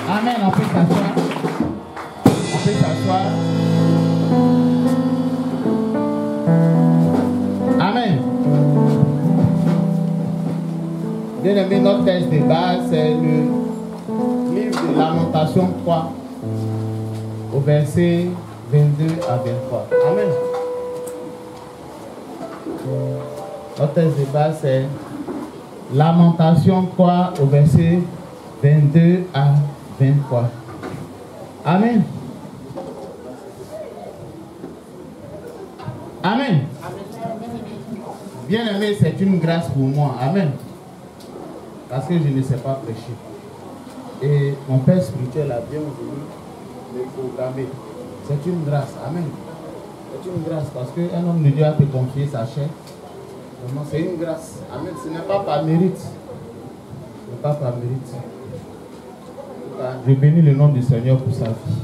Amen, on peut s'asseoir. On peut s'asseoir. Amen. Bien aimé, notre texte de base, c'est le livre de Lamentation 3, au verset 22 à 23. Amen. Notre texte de base, c'est Lamentation 3, au verset 22 à 23. Amen. Amen. Bien aimé, c'est une grâce pour moi. Amen. Parce que je ne sais pas prêcher. Et mon Père spirituel a bien voulu me programmer. C'est une grâce. Amen. C'est une grâce parce qu'un homme de Dieu a te confier sa chair. Vraiment, c'est une grâce. Amen. Ce n'est pas par mérite. Ce n'est pas par mérite. Je bénis le nom du Seigneur pour sa vie.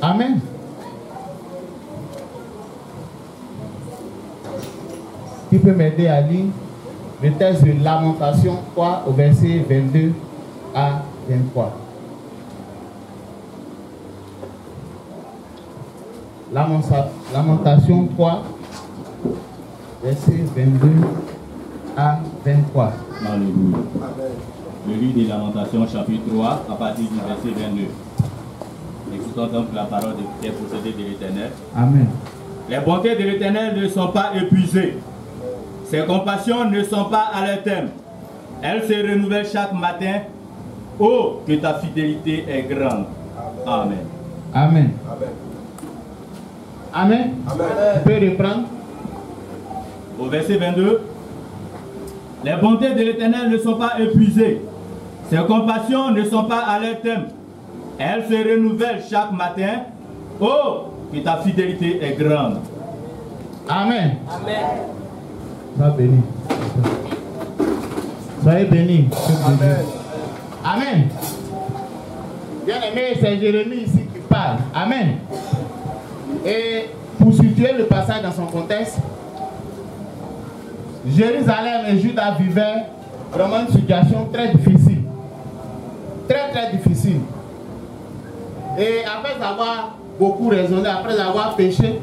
Amen. Qui peut m'aider à lire le texte de Lamentation 3 au verset 22 à 23. Lamentation 3, verset 22 à 23. Alléluia. Le livre des Lamentations, chapitre 3, à partir du verset 22. Écoutons donc la parole des procédés de l'Éternel. Amen. Les bontés de l'Éternel ne sont pas épuisées. Ses compassions ne sont pas à leur terme. Elles se renouvellent chaque matin. Oh, que ta fidélité est grande. Amen. Amen. Amen. Amen. Tu peux reprendre. Au verset 22. Les bontés de l'Éternel ne sont pas épuisées. Ses compassions ne sont pas à leur terme. Elles se renouvellent chaque matin. Oh, que ta fidélité est grande. Amen. Amen. Sois béni. Soyez bénis. Amen. Amen. Bien aimé, c'est Jérémie ici qui parle. Amen. Et pour situer le passage dans son contexte, Jérusalem et Juda vivaient vraiment une situation très difficile. Très difficile. Et après avoir beaucoup raisonné, après avoir péché,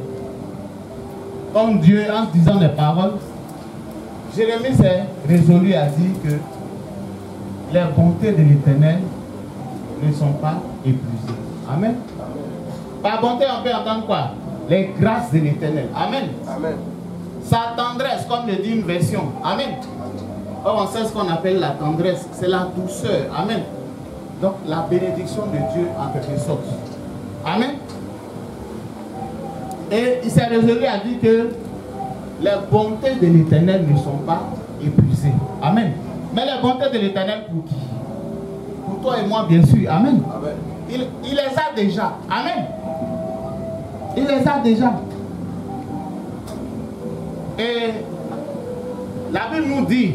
comme Dieu en disant des paroles, Jérémie s'est résolu à dire que les bontés de l'Éternel ne sont pas épuisées. Amen. Par bonté, on peut entendre quoi? Les grâces de l'Éternel. Amen. Amen. Sa tendresse, comme le dit une version. Amen. Or, on sait ce qu'on appelle la tendresse. C'est la douceur. Amen. Donc, la bénédiction de Dieu en quelque sorte. Amen. Et il s'est résolu à dire que les bontés de l'Éternel ne sont pas épuisées. Amen. Mais les bontés de l'Éternel pour qui? Pour toi et moi, bien sûr. Amen. Amen. Il les a déjà. Amen. Il les a déjà. Et la Bible nous dit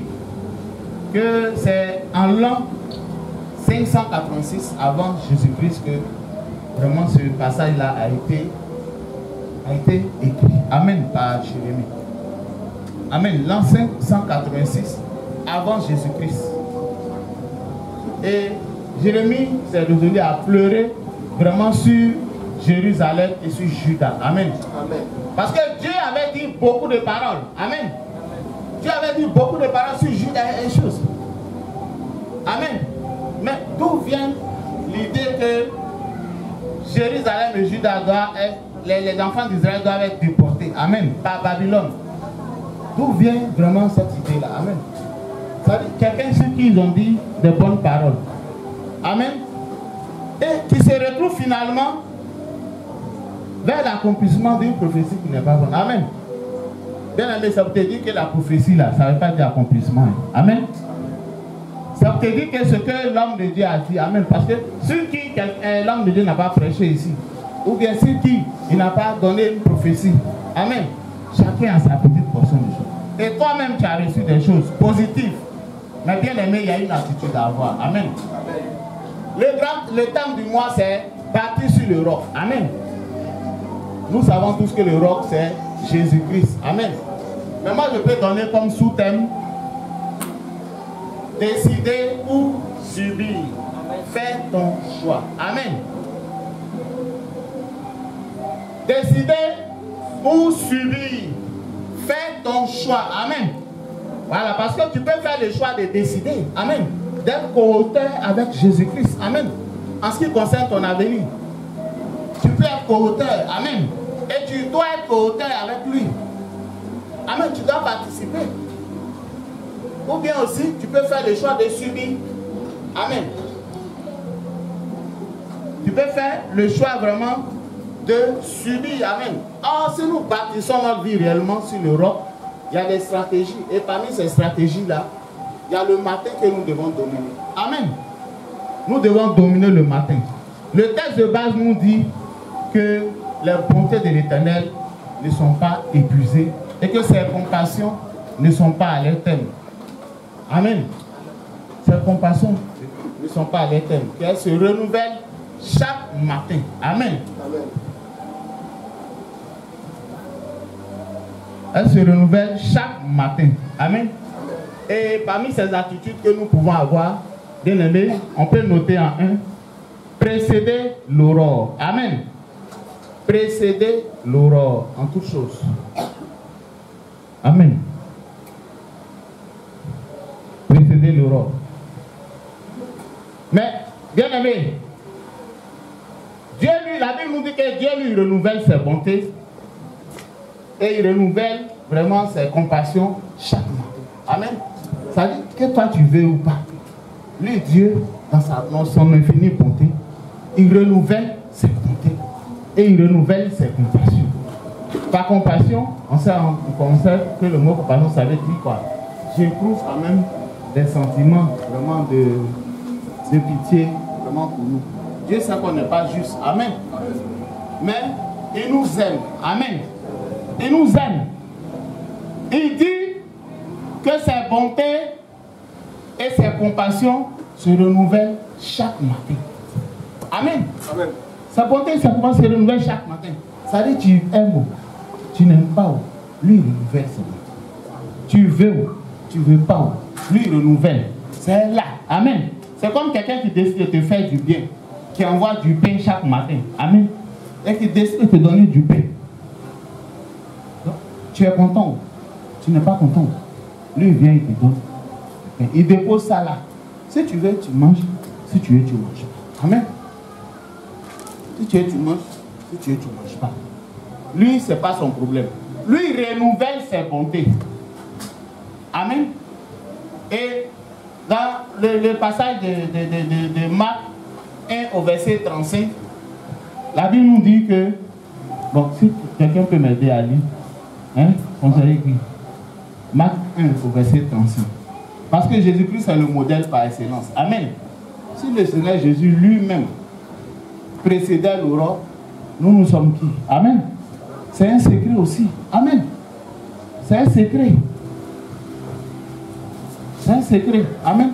que c'est en l'an 586 avant Jésus-Christ que vraiment ce passage-là a été écrit. Amen, par Jérémie. Amen. L'an 586 avant Jésus-Christ. Et Jérémie s'est résolu à pleurer vraiment sur Jérusalem et sur Juda. Amen. Amen. Parce que Dieu avait dit beaucoup de paroles. Amen. Dieu avait dit beaucoup de paroles sur Juda et choses. Amen. Mais d'où vient l'idée que Jérusalem et Juda doivent être, les enfants d'Israël doivent être déportés? Amen. Par Babylone. D'où vient vraiment cette idée-là? Amen. Quelqu'un sur qui ils ont dit de bonnes paroles. Amen. Et qui se retrouve finalement vers l'accomplissement d'une prophétie qui n'est pas bonne. Amen. Bien aimé, ça vous te dit que la prophétie là, ça ne veut pas dire accomplissement. Amen. Ça vous te dit que ce que l'homme de Dieu a dit. Amen. Parce que sur qui l'homme de Dieu n'a pas prêché ici, ou bien sur qui il n'a pas donné une prophétie. Amen. Chacun a sa petite portion de choses. Et toi-même, tu as reçu des choses positives. Mais bien aimé, il y a une attitude à avoir. Amen. Le thème du mois, c'est bâti sur le roc. Amen. Nous savons tous que le roc, c'est Jésus-Christ. Amen. Mais moi, je peux donner comme sous-thème décider ou subir. Fais ton choix. Amen. Décider ou subir. Fais ton choix. Amen. Voilà, parce que tu peux faire le choix de décider. Amen. D'être co-auteur avec Jésus-Christ. Amen. En ce qui concerne ton avenir. Tu peux être co-auteur. Amen. Et tu dois être co-auteur avec lui. Amen. Tu dois participer. Ou bien aussi, tu peux faire le choix de subir. Amen. Tu peux faire le choix vraiment de subir. Amen. Or, si nous bâtissons notre vie réellement sur le roc, il y a des stratégies. Et parmi ces stratégies-là, il y a le matin que nous devons dominer. Amen. Nous devons dominer le matin. Le texte de base nous dit que les bontés de l'Éternel ne sont pas épuisées et que ses compassions ne sont pas à leur terme. Amen. Ces compassions ne sont pas à leur terme. Qu'elles se renouvellent chaque matin. Amen. Amen. Elles se renouvellent chaque matin. Amen. Et parmi ces attitudes que nous pouvons avoir, bien aimé, on peut noter en un, précéder l'aurore. Amen. Précéder l'aurore en toutes choses. Amen. Précéder l'aurore. Mais, bien aimé, Dieu lui, la Bible nous dit que Dieu lui renouvelle ses bontés et il renouvelle vraiment ses compassions chaque matin. Amen. Ça dit que toi tu veux ou pas. Lui, Dieu, dans son infinie bonté, il renouvelle ses bontés et il renouvelle ses compassions. Par compassion, on sait que le mot compassion, ça veut dire quoi? J'éprouve quand même des sentiments vraiment de pitié vraiment pour nous. Dieu sait qu'on n'est pas juste. Amen. Mais il nous aime. Amen. Il nous aime. Il dit que ses bontés et ses compassions se renouvellent chaque matin. Amen. Amen. Sa bonté et sa compassion se renouvellent chaque matin. Ça dit tu aimes, tu n'aimes pas, lui il renouvelle ses bontés. Tu veux, tu ne veux pas, lui il renouvelle. C'est là. Amen. C'est comme quelqu'un qui décide de te faire du bien, qui envoie du pain chaque matin. Amen. Et qui décide de te donner du pain. Donc, tu es content, tu n'es pas content. Lui il vient, il te donne. Il dépose ça là. Si tu veux, tu manges. Si tu veux, tu ne manges pas. Amen. Si tu veux, tu manges. Si tu veux, tu ne manges pas. Lui, ce n'est pas son problème. Lui, il renouvelle ses bontés. Amen. Et dans le passage de Marc 1 au verset 35, la Bible nous dit que, bon, si quelqu'un peut m'aider à lire, hein, on s'est écrit. Marc 1 au verset 35. Parce que Jésus-Christ est le modèle par excellence. Amen. Si le Seigneur Jésus lui-même précédait l'aurore, nous sommes qui? Amen. C'est un secret aussi. Amen. C'est un secret. C'est un secret. Amen.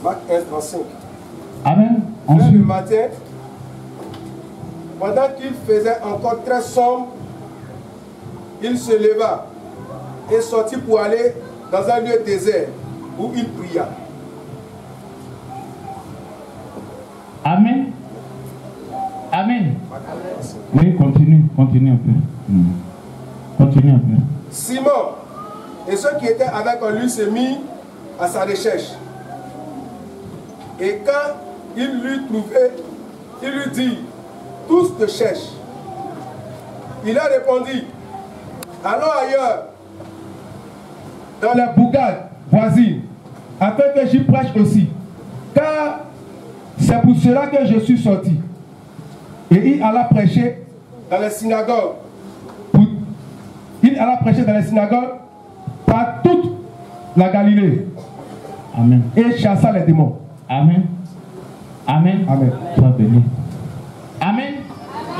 Marc 1, 35. Amen. Le matin, pendant qu'il faisait encore très sombre, il se leva et sortit pour aller dans un lieu désert où il pria. Amen. Amen. Oui, continue un peu. Continue un peu. Simon et ceux qui étaient avec lui se mirent à sa recherche. Et quand il l'eut trouvé, il lui dit, tous te cherchent. Il a répondu, allons ailleurs, dans les bourgades voisines, afin que j'y prêche aussi. Car c'est pour cela que je suis sorti. Et il alla prêcher dans les synagogues. Il alla prêcher dans les synagogues par toute la Galilée. Amen. Et chassa les démons. Amen. Amen. Amen. Sois béni. Amen.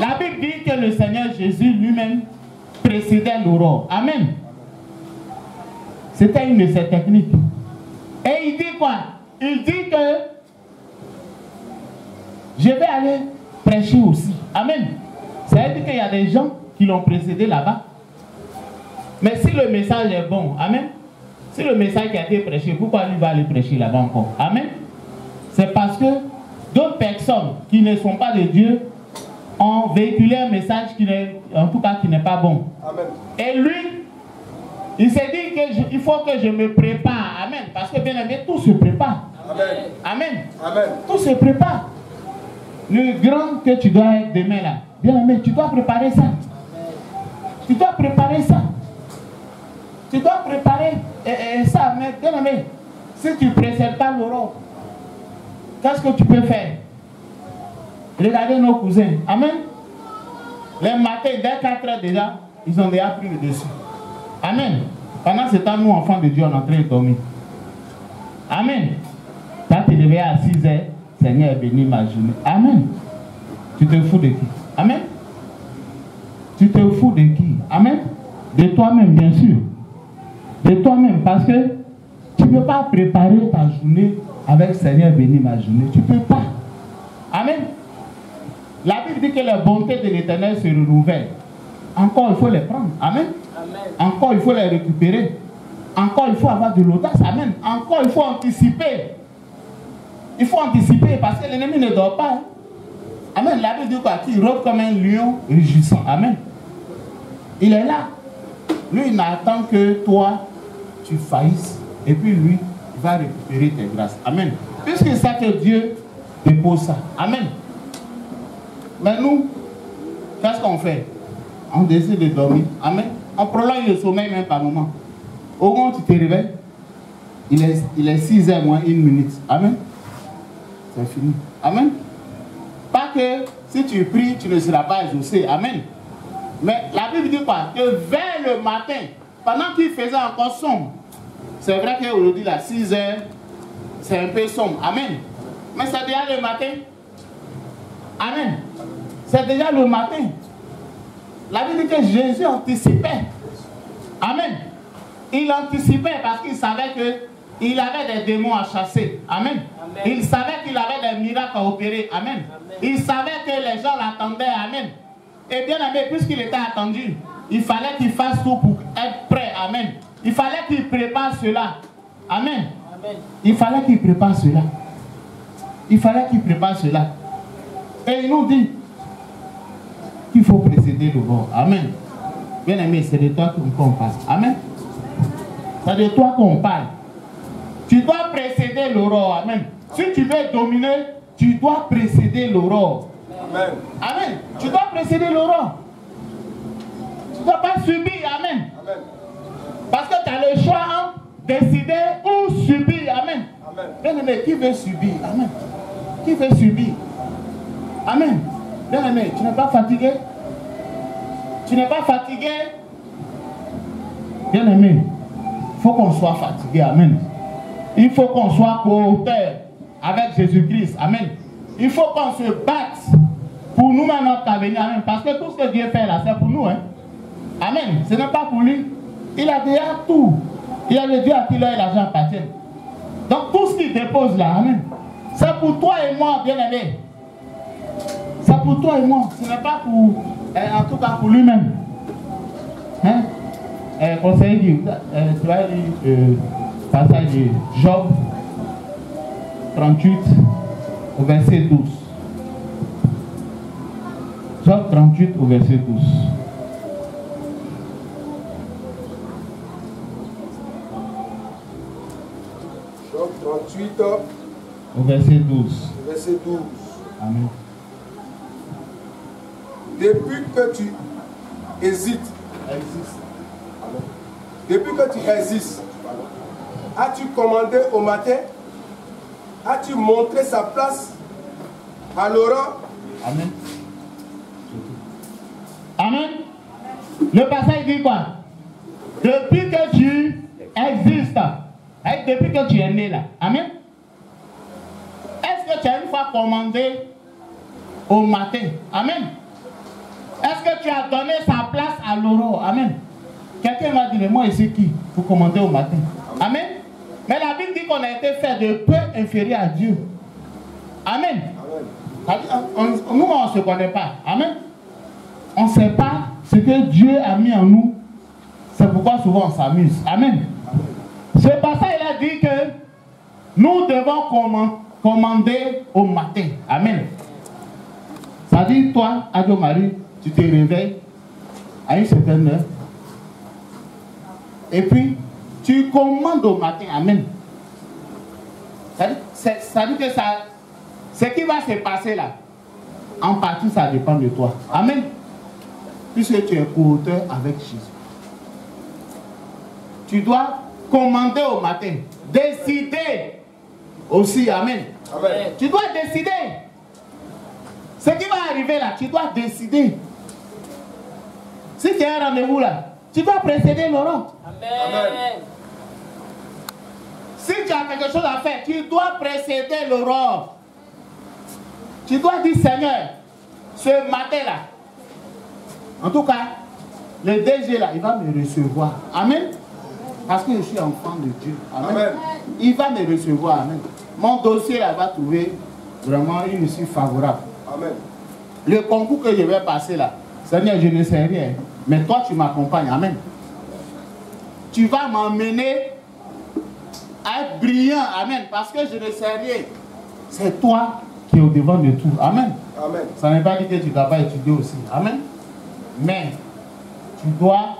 La Bible dit que le Seigneur Jésus lui-même précédait l'aurore. Amen. C'était une de ses techniques. Et il dit quoi? Il dit que je vais aller prêcher aussi. Amen. Ça veut dire qu'il y a des gens qui l'ont précédé là-bas. Mais si le message est bon, amen. Si le message qui a été prêché, pourquoi lui va aller prêcher là-bas encore? Amen. C'est parce que d'autres personnes qui ne sont pas de Dieu ont véhiculé un message qui n'est, en tout cas, qui n'est pas bon. Amen. Et lui, il s'est dit qu'il faut que je me prépare. Amen. Parce que bien aimé, tout se prépare. Amen. Amen. Amen. Tout se prépare. Le grand que tu dois être demain là, bien aimé, tu dois préparer ça. Tu dois préparer ça. Tu dois préparer ça, mais bien aimé, si tu ne précèdes pas l'aurore, qu'est-ce que tu peux faire? Regardez nos cousins. Amen. Les matins, dès 4 heures déjà, ils ont déjà pris le dessus. Amen. Pendant ce temps, nous, enfants de Dieu, on est en train de dormir. Amen. Quand tu te réveilles à 6 heures, Seigneur est béni ma journée. Amen. Tu te fous de qui? Amen. Tu te fous de qui? Amen. De toi-même, bien sûr. De toi-même, parce que tu ne peux pas préparer ta journée avec Seigneur béni ma journée. Tu ne peux pas. Amen. La Bible dit que les bontés de l'Éternel se renouvellent. Encore, il faut les prendre. Amen. Amen. Encore, il faut les récupérer. Encore, il faut avoir de l'audace. Amen. Encore, il faut anticiper. Il faut anticiper parce que l'ennemi ne dort pas. Hein. Amen. La Bible dit quoi? Qu'il rôde comme un lion rugissant. Amen. Il est là. Lui, il n'attend que toi, tu faillisses. Et puis lui, il va récupérer tes grâces. Amen. Puisqu'il sait que Dieu dépose ça. Amen. Mais nous, qu'est-ce qu'on fait? On décide de dormir. Amen. On prolonge le sommeil même par moment. Au moment où tu te réveilles, il est 6 heures moins 1 minute. Amen. C'est fini. Amen. Pas que si tu pries, tu ne seras pas exaucé. Amen. Mais la Bible dit quoi? Que vers le matin, pendant qu'il faisait encore sombre, c'est vrai qu'aujourd'hui, là, 6 heures, c'est un peu sombre. Amen. Mais c'est déjà le matin. Amen. C'est déjà le matin. La Bible dit que Jésus anticipait. Amen. Il anticipait parce qu'il savait qu'il avait des démons à chasser. Amen. Amen. Il savait qu'il avait des miracles à opérer. Amen. Amen. Il savait que les gens l'attendaient. Amen. Et bien aimé, puisqu'il était attendu, il fallait qu'il fasse tout pour être prêt. Amen. Il fallait qu'il prépare cela. Amen. Amen. Il fallait qu'il prépare cela. Il fallait qu'il prépare cela. Et il nous dit qu'il faut précéder le bord. Amen. Bien aimé, c'est de toi qu'on parle. Amen. C'est de toi qu'on parle. Tu dois précéder l'aurore. Amen. Si tu veux dominer, tu dois précéder l'aurore. Amen. Amen. Tu dois précéder l'aurore. Tu ne dois pas subir. Amen. Amen. Parce que tu as le choix entre décider ou subir. Amen. Amen. Bien aimé, qui veut subir? Amen. Qui veut subir? Amen. Bien aimé, tu n'es pas fatigué? Tu n'es pas fatigué? Bien aimé, il faut qu'on soit fatigué. Amen. Il faut qu'on soit co-auteur avec Jésus-Christ. Amen. Il faut qu'on se batte pour nous-mêmes notre avenir. Amen. Parce que tout ce que Dieu fait là, c'est pour nous. Hein. Amen. Ce n'est pas pour lui. Il a déjà tout. Il y a le Dieu à qui l'heure et l'argent appartiennent. Donc tout ce qu'il dépose là, amen, c'est pour toi et moi, bien aimé. C'est pour toi et moi. Ce n'est pas pour, en tout cas pour lui-même. Hein? Conseiller dit, tu vas lire passage de Job 38 au verset 12. Job 38 au verset 12. Job 38 au verset 12. Verset 12. Amen. Depuis que tu hésites, depuis que tu résistes, as-tu commandé au matin? As-tu montré sa place à l'aurore? Amen. Amen. Le passage dit quoi? Depuis que tu existes, depuis que tu es né là. Amen. Est-ce que tu as une fois commandé au matin? Amen. Est-ce que tu as donné sa place à l'aurore? Amen. Quelqu'un m'a dit, mais moi, ici qui? Pour commander au matin. Amen. Mais la Bible dit qu'on a été fait de peu inférieur à Dieu. Amen. Nous, on ne se connaît pas. Amen. On ne sait pas ce que Dieu a mis en nous. C'est pourquoi souvent on s'amuse. Amen. C'est pas ça, il a dit que nous devons commander au matin. Amen. Ça dit, toi, Adjo Marie, tu te réveilles à une certaine heure. Et puis, tu commandes au matin. Amen. Ça dit que ça, ce qui va se passer là, en partie, ça dépend de toi. Amen. Puisque tu es co-auteur avec Jésus. Tu dois commander au matin. Décider aussi. Amen. Amen. Tu dois décider. Ce qui va arriver là, tu dois décider. Si tu as un rendez-vous là, tu dois précéder Laurent. Amen. Si tu as quelque chose à faire, tu dois précéder Laurent. Tu dois dire, Seigneur, ce matin là, en tout cas, le DG là, il va me recevoir. Amen. Parce que je suis enfant de Dieu. Amen. Amen. Il va me recevoir. Amen. Mon dossier là va trouver vraiment une issue favorable. Amen. Le concours que je vais passer là, Seigneur, je ne sais rien. Mais toi, tu m'accompagnes. Amen. Tu vas m'emmener à être brillant. Amen. Parce que je ne sais rien. C'est toi qui es au devant de tout. Amen. Amen. Ça ne veut pas dire que tu ne dois pas étudier aussi. Amen. Mais tu dois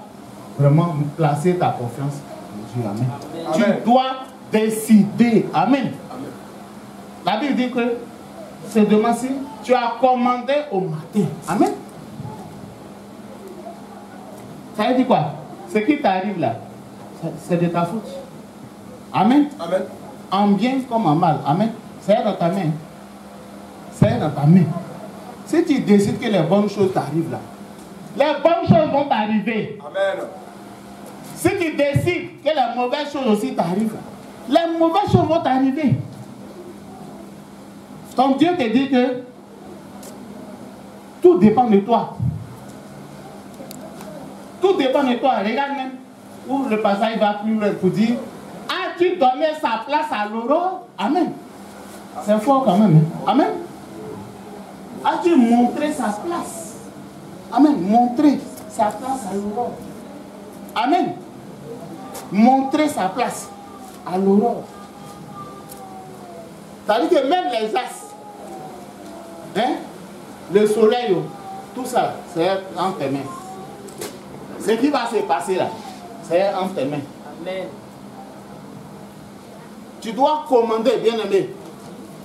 vraiment placer ta confiance en Dieu. Amen. Amen. Tu dois décider. Amen. Amen. La Bible dit que ce demain-ci, tu as commandé au matin. Amen. Ça veut dire quoi? Ce qui t'arrive là, c'est de ta faute. Amen. Amen. En bien comme en mal. Amen. C'est dans ta main. C'est dans ta main. Si tu décides que les bonnes choses t'arrivent là, les bonnes choses vont t'arriver. Amen. Si tu décides que les mauvaises choses aussi t'arrivent, les mauvaises choses vont t'arriver. Ton Dieu te dit que tout dépend de toi. Tout dépend de toi. Regarde même où le passage va plus loin pour dire, as-tu donné sa place à Laurent? Amen. C'est fort quand même. Hein? Amen. As-tu montré sa place? Amen. Montrer sa place à Laurent. Amen. Montrer sa place à Laurent. C'est-à-dire que même les astres, hein, le soleil, tout ça, c'est entre tes mains. Ce qui va se passer là, c'est entre tes mains. Amen. Tu dois commander, bien aimé.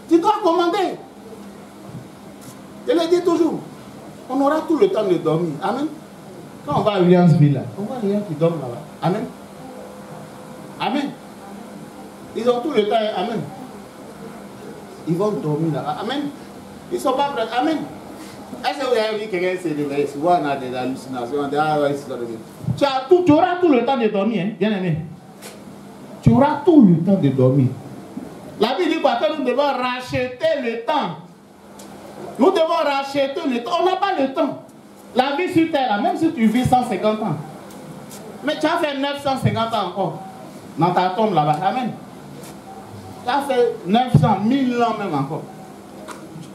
Tu dois commander. Je le dis toujours. On aura tout le temps de dormir. Amen. Quand on va à Williamsville, là, on voit les gens qui dorment là-bas. Amen. Amen. Ils ont tout le temps. Amen. Ils vont dormir là-bas. Amen. Ils ne sont pas prêts. Amen. Est-ce que vous avez vu quelqu'un se réveiller? Souvent on a des hallucinations. On dit, ah ouais, tu auras tout le temps de dormir, hein, bien aimé. Tu auras tout le temps de dormir. La Bible dit quoi? Que nous devons racheter le temps. Nous devons racheter le temps. On n'a pas le temps. La vie sur terre, là, même si tu vis 150 ans, mais tu as fait 950 ans encore dans ta tombe là-bas. Amen. Tu as fait 900, 1000 ans même encore.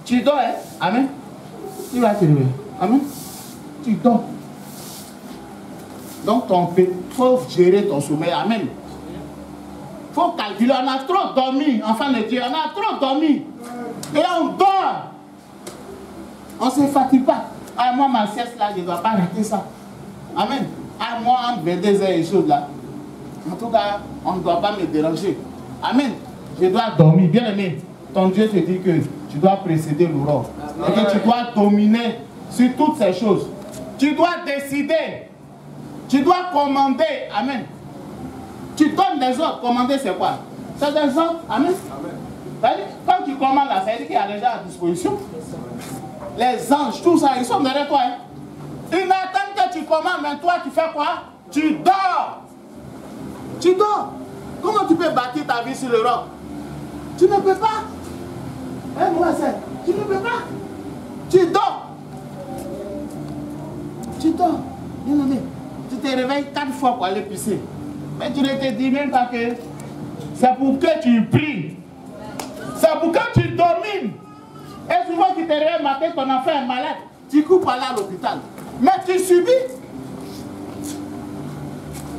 Tu dors, hein? Amen. Tu vas te lever. Amen. Tu dors. Donc, il faut gérer ton sommeil. Amen. Il faut calculer. On a trop dormi, enfant de Dieu. On a trop dormi. Et on dort. On ne se fatigue pas. Ah, moi, ma sieste là, je ne dois pas rater ça. Amen. Ah, moi, entre 22h et choses là. En tout cas, on ne doit pas me déranger. Amen. Je dois dormir. Bien aimé. Ton Dieu te dit que tu dois précéder l'aurore. Et que tu dois dominer sur toutes ces choses. Tu dois décider. Tu dois commander. Amen. Tu donnes des ordres. Commander, c'est quoi? C'est des ordres. Amen. Amen. Quand tu commandes là, ça veut dire qu'il y a déjà à disposition. Les anges, tout ça, ils sont derrière toi. Hein? Ils n'attendent que tu commandes, mais toi, tu fais quoi? Tu dors. Tu dors. Comment tu peux bâtir ta vie sur le roc? Tu ne peux pas. Hein, moi, tu ne peux pas. Tu dors. Tu dors. Bien aimé. Tu te réveilles 4 fois pour aller pisser. Mais tu ne te dis même pas que c'est pour que tu pries. C'est pour que tu domines. Et souvent, tu te réveilles matin, ton enfant est malade. Tu cours par là à l'hôpital. Mais tu subis.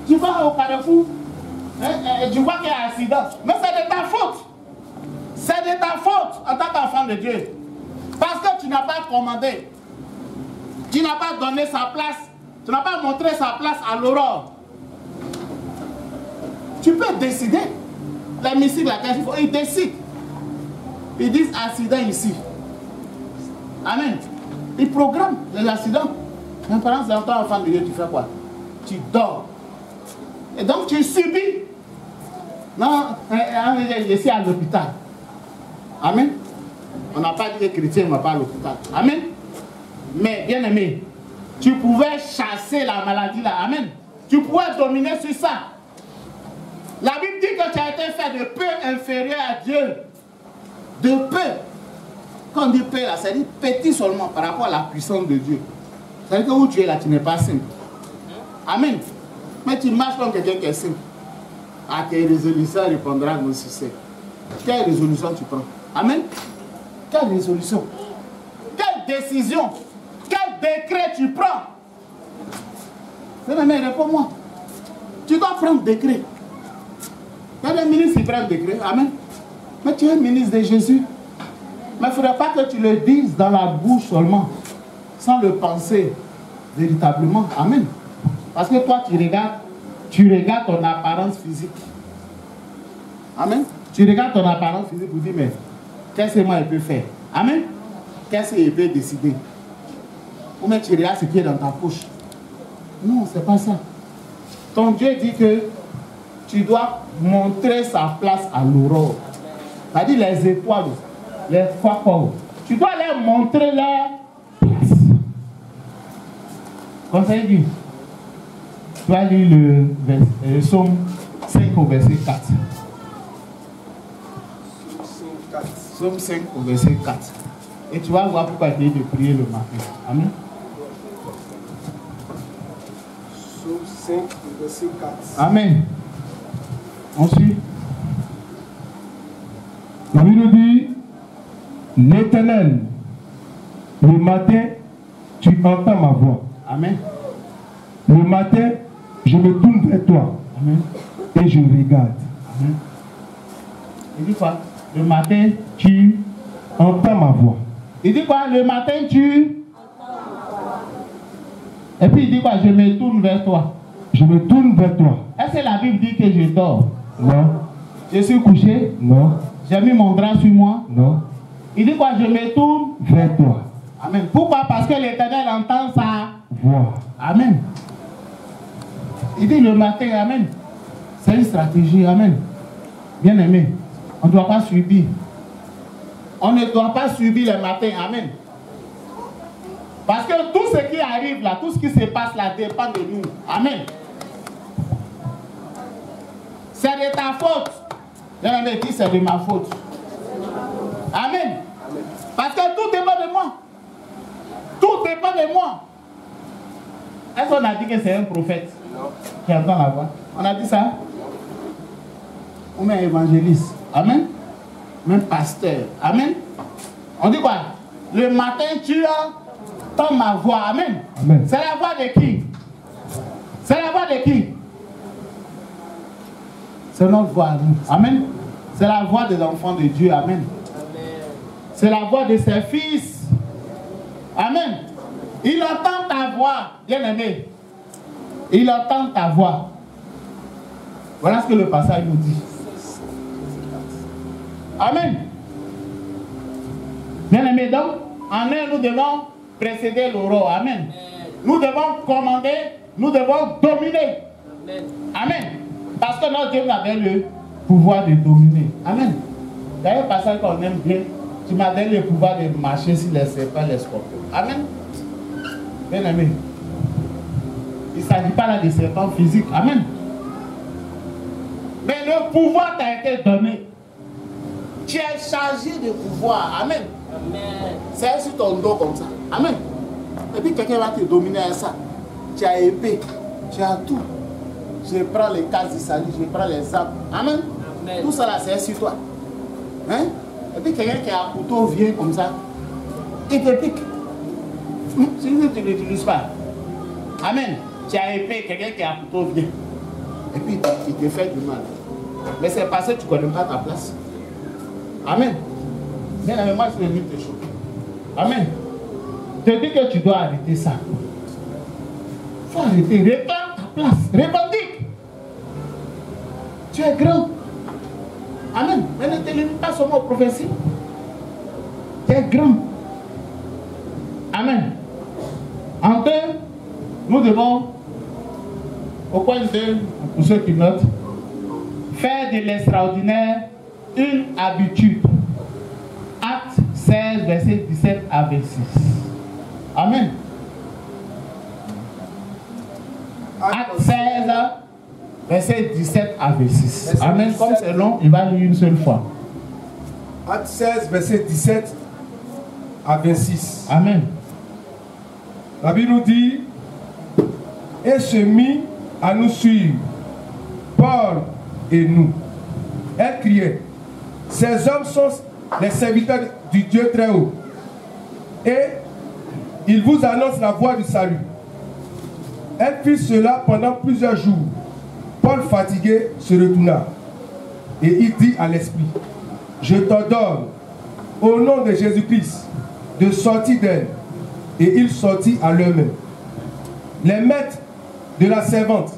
Tu vas au carrefour, tu vois qu'il y a un accident. Mais c'est de ta faute. C'est de ta faute en tant qu'enfant de Dieu. Parce que tu n'as pas commandé. Tu n'as pas donné sa place. Tu n'as pas montré sa place à l'aurore. Tu peux décider. Les missiles, ils décident. Ils disent accident ici. Amen. Ils programment les accidents. Mais par exemple, en tant qu'enfant de Dieu, tu fais quoi? Tu dors. Et donc tu subis. Non, je suis à l'hôpital. Amen. On n'a pas dit que les chrétiens ne vont pas à l'hôpital. Amen. Mais bien aimé, tu pouvais chasser la maladie là. Amen. Tu pouvais dominer sur ça. La Bible dit que tu as été fait de peu inférieur à Dieu. De peu. Quand on dit peu là, ça dit petit seulement par rapport à la puissance de Dieu. Ça veut dire que où tu es là, tu n'es pas simple. Amen. Mais tu marches comme quelqu'un qui est simple. À tes résolutions répondra à nos succès. Quelle résolution tu prends? Amen. Quelle résolution? Quelle décision? Quel décret tu prends? Mais réponds-moi. Tu dois prendre décret. Il y a des ministres qui prennent décret. Amen. Mais tu es ministre de Jésus. Mais il ne faudrait pas que tu le dises dans la bouche seulement, sans le penser véritablement. Amen. Parce que toi, tu regardes ton apparence physique. Amen. Tu regardes ton apparence physique pour dire, mais qu'est-ce que moi je peux faire? Amen. Qu'est-ce qu'il peut décider? Ou même tu regardes ce qui est dans ta poche. Non, c'est pas ça. Ton Dieu dit que tu dois montrer sa place à l'aurore. C'est-à-dire les étoiles, les fois. Tu dois leur montrer leur place. Comme ça dit. Tu vas lire le psaume 5 au verset 4. Psaume 5 au verset 4. Et tu vas voir pourquoi il dit de prier le matin. Amen. Psaume 5 au verset 4. Amen. Ensuite. La Bible dit, l'Éternel, le matin, tu entends ma voix. Amen. Le matin, je me tourne vers toi. Amen. Et je regarde. Amen. Il dit quoi? Le matin, tu entends ma voix. Il dit quoi? Le matin, tu... Et puis il dit quoi? Je me tourne vers toi. Je me tourne vers toi. Est-ce que la Bible dit que je dors? Non. Je suis couché? Non. J'ai mis mon drap sur moi? Non. Il dit quoi? Je me tourne vers toi. Amen. Pourquoi? Parce que l'Éternel entend sa voix. Amen. Il dit le matin, amen. C'est une stratégie, amen. Bien aimé, on ne doit pas subir. On ne doit pas subir le matin, amen. Parce que tout ce qui arrive là, tout ce qui se passe là dépend de nous. Amen. C'est de ta faute. Bien aimé, dit c'est de ma faute. Amen. Parce que tout dépend de moi. Tout dépend de moi. Est-ce qu'on a dit que c'est un prophète qui entend la voix? On a dit ça? Ou même évangéliste? Amen. Même pasteur? Amen. On dit quoi? Le matin, tu entends ma voix. Amen. Amen. C'est la voix de qui? C'est la voix de qui? C'est notre voix à nous. Amen. C'est la voix des enfants de Dieu. Amen. C'est la voix de ses fils. Amen. Il entend ta voix, bien-aimé. Il entend ta voix. Voilà ce que le passage nous dit. Amen. Bien-aimé, donc, en un, nous devons précéder l'aurore. Amen. Nous devons commander, nous devons dominer. Amen. Parce que notre Dieu avait le pouvoir de dominer. Amen. D'ailleurs, passage qu'on aime bien, tu m'as donné le pouvoir de marcher sur les serpents, les scorpions. Amen. Bien aimé. Il ne s'agit pas là de serpents physiques. Amen. Mais le pouvoir t'a été donné. Tu es chargé de pouvoir. Amen. Amen. C'est sur ton dos comme ça. Amen. Et puis quelqu'un va te dominer à ça. Tu as épée. Tu as tout. Je prends les cases du salut. Je prends les armes. Amen. Amen. Tout ça là, c'est sur toi. Hein? Et puis quelqu'un qui a un couteau vient comme ça. Il te pique. Si tu ne l'utilises pas. Amen. Tu as épée, quelqu'un qui a un couteau vient. et puis il te fait du mal. Mais c'est parce que tu ne connais pas ta place. Amen. Bien aimé, moi je suis venu te choquer. Amen. Je te dis que tu dois arrêter ça. Il faut arrêter. Réclame ta place. Revendique. Tu es grand. Amen. Mais ne te limite pas seulement aux prophéties. Tu es grand. Amen. En deux, nous devons, au point 2, pour ceux qui notent, faire de l'extraordinaire une habitude. Acte 16, verset 17 à 26. Amen. Acte 16, verset 17 à 26. Amen. Comme c'est long, il va lire une seule fois. Acte 16, verset 17 à 26. Amen. La Bible nous dit, et se mit à nous suivre, Paul et nous. Elle criait, ces hommes sont les serviteurs du Dieu très haut, et ils vous annoncent la voie du salut. Elle fit cela pendant plusieurs jours. Paul, fatigué, se retourna, et il dit à l'esprit, je t'ordonne, au nom de Jésus-Christ, de sortir d'elle. Et il sortit à leur main. Les maîtres de la servante,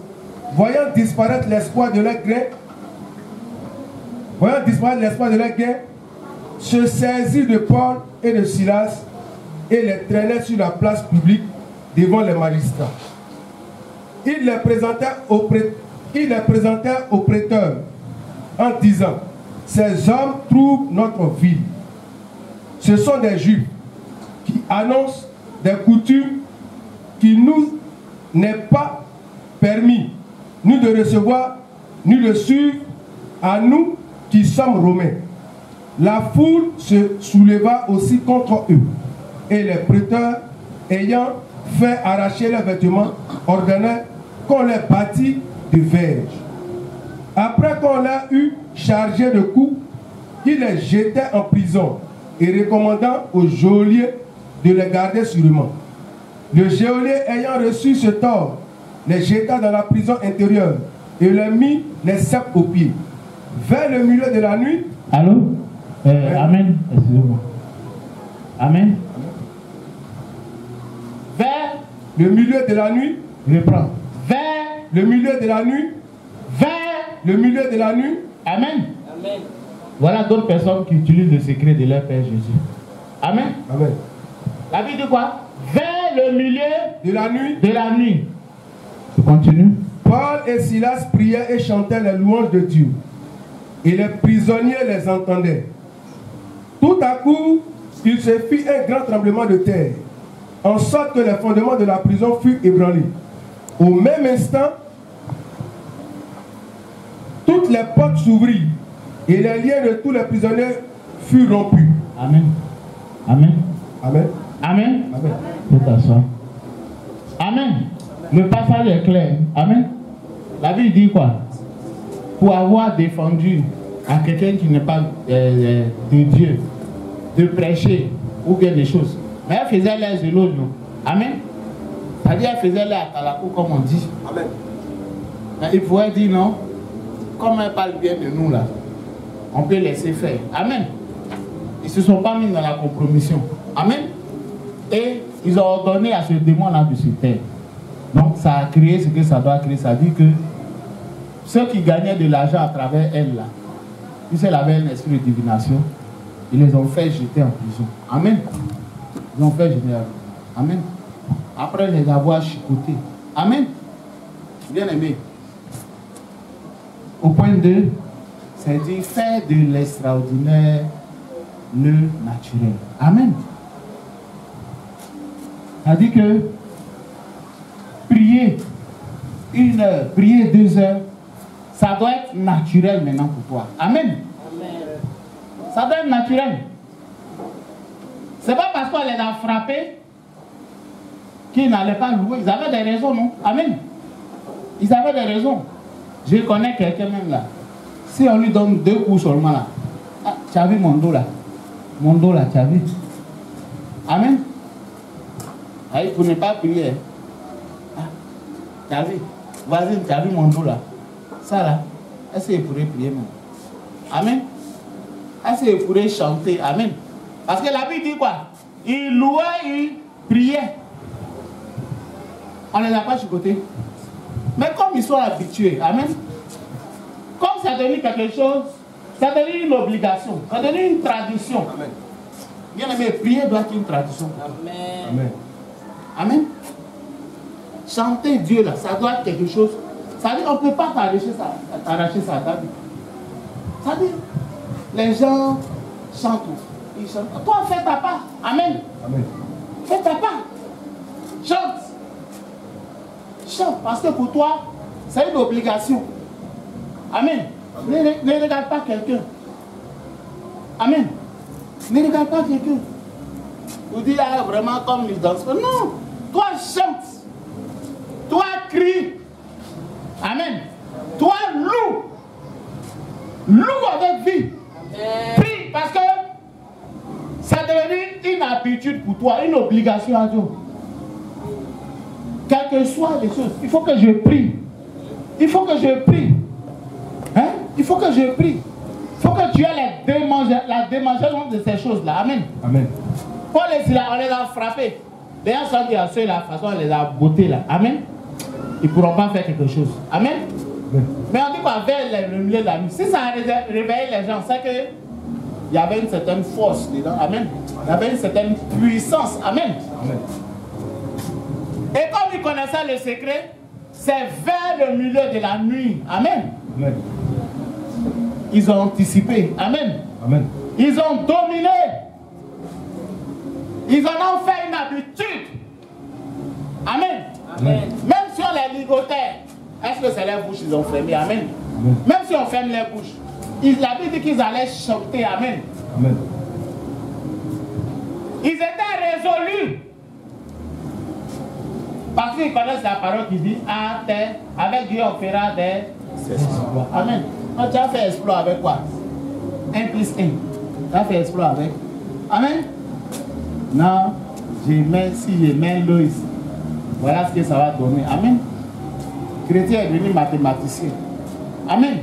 voyant disparaître l'espoir de leur gain, se saisirent de Paul et de Silas et les traînaient sur la place publique devant les magistrats. Ils les présentèrent au prêteur en disant, ces hommes troublent notre ville. Ce sont des Juifs qui annoncent des coutumes qui nous n'est pas permis, ni de recevoir, ni de suivre à nous qui sommes romains. La foule se souleva aussi contre eux, et les prêteurs, ayant fait arracher leurs vêtements, ordonnaient qu'on les bâtît de verges. Après qu'on l'a eu chargé de coups, ils les jetaient en prison, et recommandant au geôlier de les garder sûrement. Le geôlier ayant reçu ce tort, les jeta dans la prison intérieure et les mit les ceps aux pieds. Vers le milieu de la nuit. Allô? Amen. Excusez-moi. Amen. Vers le milieu de la nuit. Je prends. Vers le milieu de la nuit. Vers le milieu de la nuit. Amen. Amen. Voilà d'autres personnes qui utilisent le secret de leur Père Jésus. Amen. Amen. La Bible dit quoi? Vers le milieu de la nuit. De la nuit. Je continue. Paul et Silas priaient et chantaient les louanges de Dieu. Et les prisonniers les entendaient. Tout à coup, il se fit un grand tremblement de terre, en sorte que les fondements de la prison furent ébranlés. Au même instant, toutes les portes s'ouvrirent et les liens de tous les prisonniers furent rompus. Amen. Amen. Amen. Amen. Amen. Tout à ça. Amen. Le passage est clair. Amen. La Bible dit quoi? Pour avoir défendu à quelqu'un qui n'est pas de Dieu, de prêcher ou bien des choses. Mais elle faisait les éloges. Amen. C'est-à-dire elle faisait les atalakou comme on dit. Amen. Mais il pourrait dire non. Comme elle parle bien de nous là, on peut laisser faire. Amen. Ils ne se sont pas mis dans la compromission. Amen. Et ils ont ordonné à ce démon-là de se taire. Donc ça a créé ce que ça doit créer. Ça dit que ceux qui gagnaient de l'argent à travers elle là, puisqu'elle avait un esprit de divination, ils les ont fait jeter en prison. Amen. Ils ont fait jeter en prison. Amen. Après les avoir chicotés. Amen. Bien aimé. Au point 2, c'est dire faire de l'extraordinaire le naturel. Amen. Ça dit que prier 1 heure, prier 2 heures, ça doit être naturel maintenant pour toi. Amen. Amen. Ça doit être naturel. C'est pas parce qu'on les a frappés qu'ils n'allaient pas louer. Ils avaient des raisons, non? Amen. Ils avaient des raisons. Je connais quelqu'un même là. Si on lui donne 2 coups seulement là, ah, tu as vu mon dos là? Mon dos là, tu as vu? Amen. Ah, il ne faut pas prier. Ah, tu as vu? Vas-y, tu as vu mon dos là? Ça là, est-ce qu'il pourrait prier même? Amen. Est-ce qu'il pourrait chanter? Amen. Parce que la Bible dit quoi? Il louait, il priait. On ne les a pas chicotés. Mais comme ils sont habitués, amen. Comme ça devient quelque chose, ça devient une obligation, ça devient une tradition. Amen. Bien aimé, prier doit être une tradition. Amen. Amen. Amen. Chanter Dieu là, ça doit être quelque chose. Ça veut dire on ne peut pas t'arracher ça à ta vie. Ça veut dire, les gens chantent. Ils chantent. Toi, fais ta part. Amen. Amen. Fais ta part. Chante. Chante. Parce que pour toi, c'est une obligation. Amen. Ne regarde pas quelqu'un. Amen. Ne regarde pas quelqu'un. Vous dites là, vraiment comme ils dansent. Non. Toi, chante. Toi, crie. Amen. Toi, loue. Loue avec vie. Prie parce que ça devient une habitude pour toi, une obligation à Dieu. Quelles que soient les choses, il faut que je prie. Il faut que je prie. Hein? Il faut que je prie. Il faut que tu aies la démangeaison de ces choses-là. Amen. Amen. Paul et Silas, on les a frappés. D'ailleurs, ça dit à ceux la façon, on les a bottés là. Amen. Ils ne pourront pas faire quelque chose. Amen. Amen. Mais on dit quoi, vers le milieu de la nuit. Si ça a réveillé les gens, c'est qu'il y avait une certaine force dedans. Amen. Il y avait une certaine puissance. Amen. Amen. Et comme ils connaissaient le secret, c'est vers le milieu de la nuit. Amen. Amen. Ils ont anticipé. Amen. Amen. Ils ont dominé. Ils en ont fait une habitude. Amen. Amen. Même si on les ligotait, est-ce que c'est les bouches qu'ils ont fermées? Amen. Amen. Même si on ferme les bouches, la Bible dit qu'ils allaient chanter. Amen. Amen. Ils étaient résolus. Parce qu'ils connaissent la parole qui dit avec Dieu on fera des exploits. Amen. Donc, tu as fait exploit avec quoi? 1 plus 1. Tu as fait exploit avec. Amen. Non, si je mets l'eau ici, voilà ce que ça va donner. Amen. Chrétien est devenu mathématicien. Amen.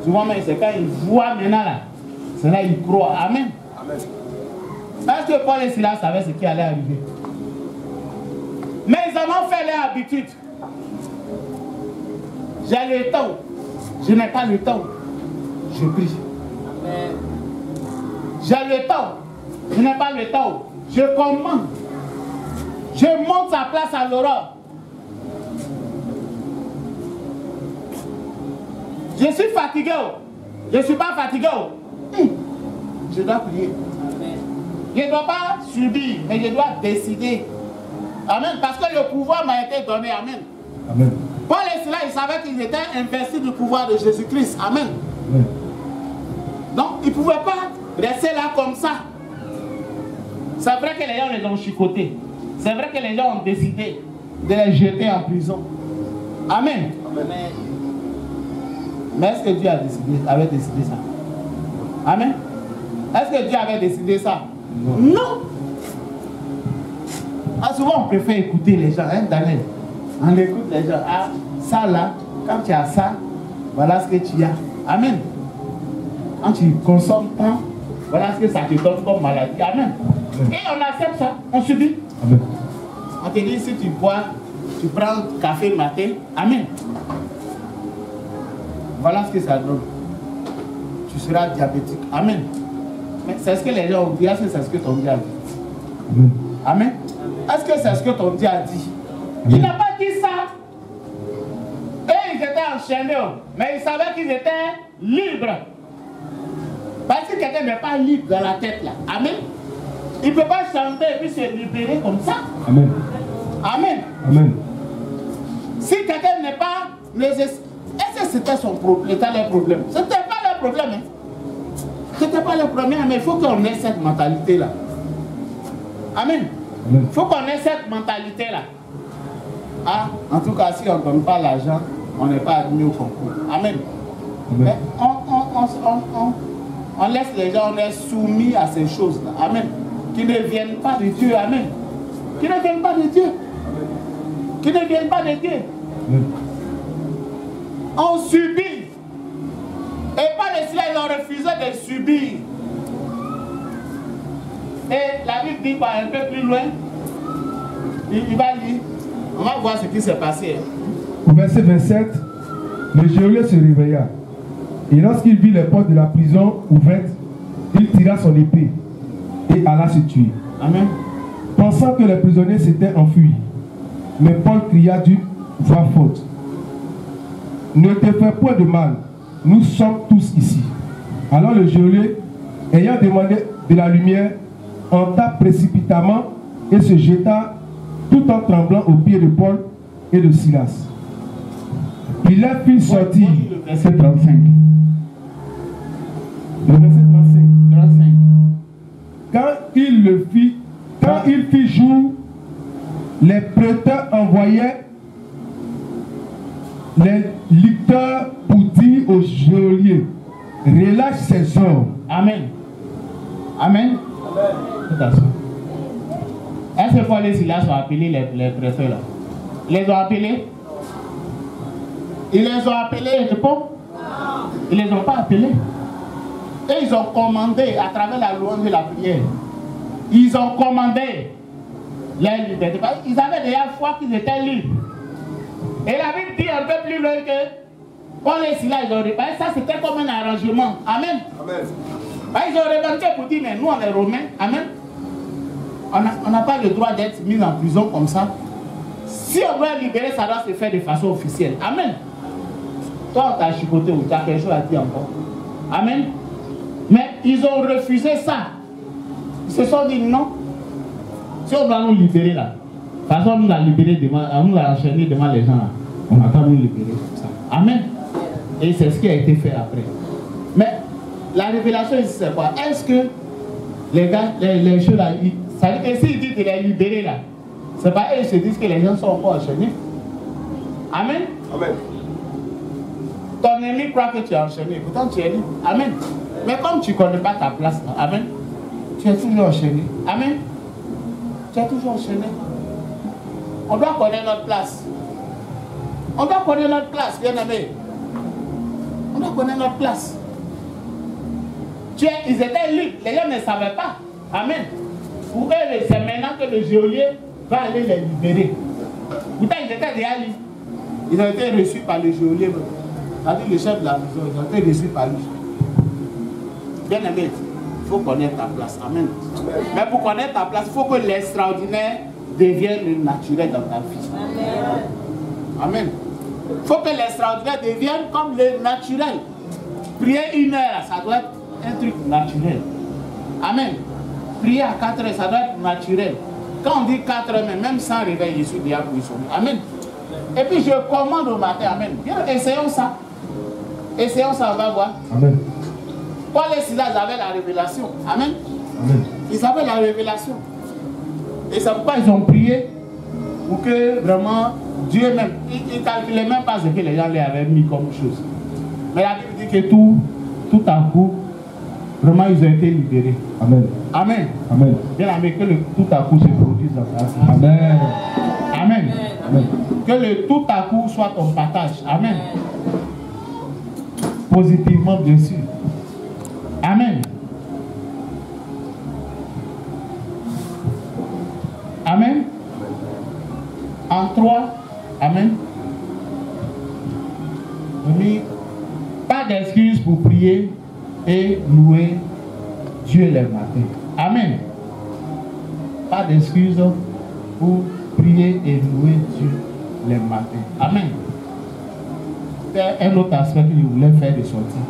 Souvent, c'est quand il voit maintenant là, c'est là qu'il croit. Amen. Amen. Est-ce que Paul et Silas savaient ce qui allait arriver? Mais ils en ont fait leur habitude. J'ai le temps. Je n'ai pas le temps. Je prie. Amen. J'ai le temps. Je n'ai pas le temps. Je commande. Je monte sa place à l'aurore. Je suis fatigué. Je ne suis pas fatigué. Je dois prier. Amen. Je ne dois pas subir, mais je dois décider. Amen. Parce que le pouvoir m'a été donné. Amen. Amen. Paul et Silas, ils savaient qu'ils étaient investis du pouvoir de Jésus-Christ. Amen. Amen. Donc, ils ne pouvaient pas rester là comme ça. C'est vrai que les gens les ont chicotés. C'est vrai que les gens ont décidé de les jeter en prison. Amen. Amen. Mais est-ce que Dieu avait décidé ça? Amen. Est-ce que Dieu avait décidé ça? Non. Ah, souvent, on préfère écouter les gens, hein, Daniel? On écoute les gens. Ah, ça là, quand tu as ça, voilà ce que tu as. Amen. Quand tu consommes tant, voilà ce que ça te donne comme maladie. Amen. Et on accepte ça, on subit. Amen. On te dit, si tu bois, tu prends café le matin. Amen. Voilà ce que ça donne. Tu seras diabétique. Amen. Mais c'est ce que les gens ont dit. Est-ce que c'est ce que ton Dieu a dit? Amen. Amen. Est-ce que c'est ce que ton Dieu a dit? Il n'a pas dit ça. Et ils étaient enchaînés, mais ils savaient qu'ils étaient libres. Parce que quelqu'un n'est pas libre dans la tête là. Amen. Il ne peut pas chanter et puis se libérer comme ça. Amen. Amen. Amen. Si quelqu'un n'est pas... Est-ce que c'était son problème? C'était leur problème. Ce n'était pas leur problème. Hein? Ce n'était pas leur problème, mais il faut qu'on ait cette mentalité-là. Amen. Il faut qu'on ait cette mentalité-là. Ah, en tout cas, si on ne donne pas l'argent, on n'est pas admis au concours. Amen. Amen. Mais on laisse les gens, on est soumis à ces choses-là. Amen. Qui ne viennent pas de Dieu. Amen. Qui ne viennent pas de Dieu. Qui ne viennent pas de Dieu. Amen. ont subi. Et par les cela, ils ont refusé de subir. Et la Bible dit un peu plus loin, il va lire. On va voir ce qui s'est passé. Au verset 27, le geôlier se réveilla. Et lorsqu'il vit les portes de la prison ouvertes, il tira son épée et alla se tuer. Amen. Pensant que les prisonniers s'étaient enfuis. Mais Paul cria d'une voix forte: ne te fais point de mal, nous sommes tous ici. Alors le geôlier, ayant demandé de la lumière, entra précipitamment et se jeta tout en tremblant aux pieds de Paul et de Silas. Il les fit sortir. Verset 35. Le verset 35. Quand il fit jour, les prêteurs envoyaient les licteurs pour dire au geôlier: relâche ses hommes. Amen. Amen. Est-ce que Paul et Silas ont appelé les prêteurs là? Ils les ont appelés? Ils les ont appelés, je pense? Ils ne les ont pas appelés. Et ils ont commandé à travers la louange et la prière. Ils ont commandé leur liberté. Ils avaient déjà foi qu'ils étaient libres. Et la Bible dit un peu plus loin que Paul et Silas, ils ont répandu. Ça, c'était comme un arrangement. Amen. Amen. Ils ont revendiqué pour dire, mais nous, on est Romains. Amen. On n'a pas le droit d'être mis en prison comme ça. Si on doit libérer, ça doit se faire de façon officielle. Amen. Toi, on t'a chicoté ou tu as quelque chose à dire encore. Amen. Mais ils ont refusé ça. Ils se sont dit non. Si on doit nous libérer là, de toute façon, nous l'a libéré devant, nous l'a enchaîné devant les gens là. On n'a qu'à nous libérer comme ça. Amen. Et c'est ce qui a été fait après. Mais la révélation ici, c'est quoi? Est-ce que les gars, les choses là, ça veut dire que s'ils disent de les libérer là, c'est pas eux qui se disent que les gens sont encore enchaînés. Amen. Amen. Ton ennemi croit que tu es enchaîné, pourtant tu es libre. Amen. Mais comme tu ne connais pas ta place là, amen, tu es toujours enchaîné. Amen. Tu es toujours enchaîné. On doit connaître notre place. On doit connaître notre place, bien aimé. On doit connaître notre place. Ils étaient libres, les gens ne savaient pas. Amen. Pour eux, c'est maintenant que le geôlier va aller les libérer. Pourtant, ils étaient déjà libres. Ils ont été reçus par le geôlier. C'est-à-dire le chef de la prison, ils ont été reçus par lui. Bien aimé, il faut connaître ta place. Amen. Mais pour connaître ta place, il faut que l'extraordinaire devienne le naturel dans ta vie. Amen. Il faut que l'extraordinaire devienne comme le naturel. Prier 1 heure, ça doit être un truc naturel. Amen. Prier à 4 heures, ça doit être naturel. Quand on dit 4 heures, même sans réveil, je suis déjà pour y. Amen. Et puis je commande au matin. Amen. Bien, essayons ça. Essayons ça, on va voir. Amen. Paul et Silas avaient la révélation. Amen. Amen. Ils avaient la révélation. Et c'est pourquoi ils ont prié pour que vraiment Dieu même, ils ne calculaient même pas ce que les gens les avaient mis comme chose. Mais la Bible dit que tout à coup, vraiment ils ont été libérés. Amen. Amen. Amen. Bien aimé, que le tout à coup se produise dans ta vie. Amen. Amen. Amen. Que le tout à coup soit ton partage. Amen. Positivement, bien sûr. Amen. Amen. En 3, amen. Pas d'excuse pour prier et louer Dieu les matins. Amen. Pas d'excuse pour prier et louer Dieu les matins. Amen. C'est un autre aspect que je voulais faire de sortie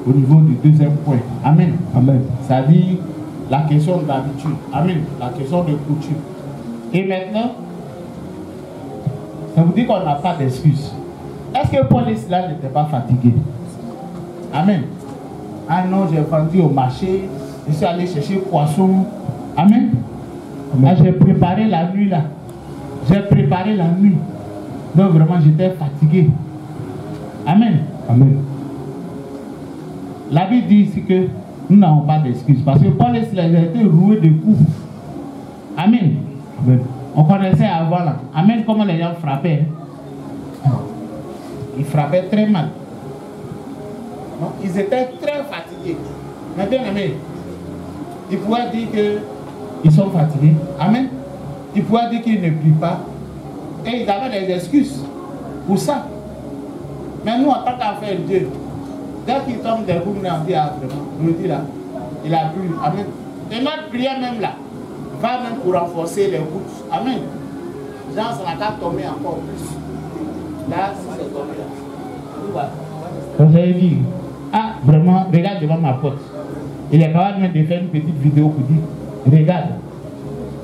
au niveau du deuxième point. Amen. Amen. C'est-à-dire la question d'habitude. Amen. La question de coutume. Et maintenant, ça vous dit qu'on n'a pas d'excuse. Est-ce que Paul et Silas n'étaient pas fatigués? Amen. Ah non, j'ai vendu au marché, je suis allé chercher poisson. Amen. Amen. Ah, j'ai préparé la nuit là. J'ai préparé la nuit. Donc vraiment, j'étais fatigué. Amen. Amen. La Bible dit ici que nous n'avons pas d'excuses. Parce que Paul et Silas ont été roués de coups. Amen. Amen. On connaissait avant là. Amen, comment les gens frappaient. ils frappaient très mal. Donc, ils étaient très fatigués. Mais bien aimé, ils pouvaient dire qu'ils sont fatigués. Amen. Ils pouvaient dire qu'ils ne plient pas. Et ils avaient des excuses pour ça. Mais nous, en tant qu'enfants de Dieu, dès qu'ils tombent des boules, on dit, ah, vraiment, je dis là, il a plu. Amen. Et notre prière même là, va même pour renforcer les gouttes. Amen. Genre, ça n'a qu'à tomber encore plus. Là, si c'est tombé là. Vous avez dit, ah, vraiment, regarde devant ma porte. Il est capable même de faire une petite vidéo pour dire, regarde.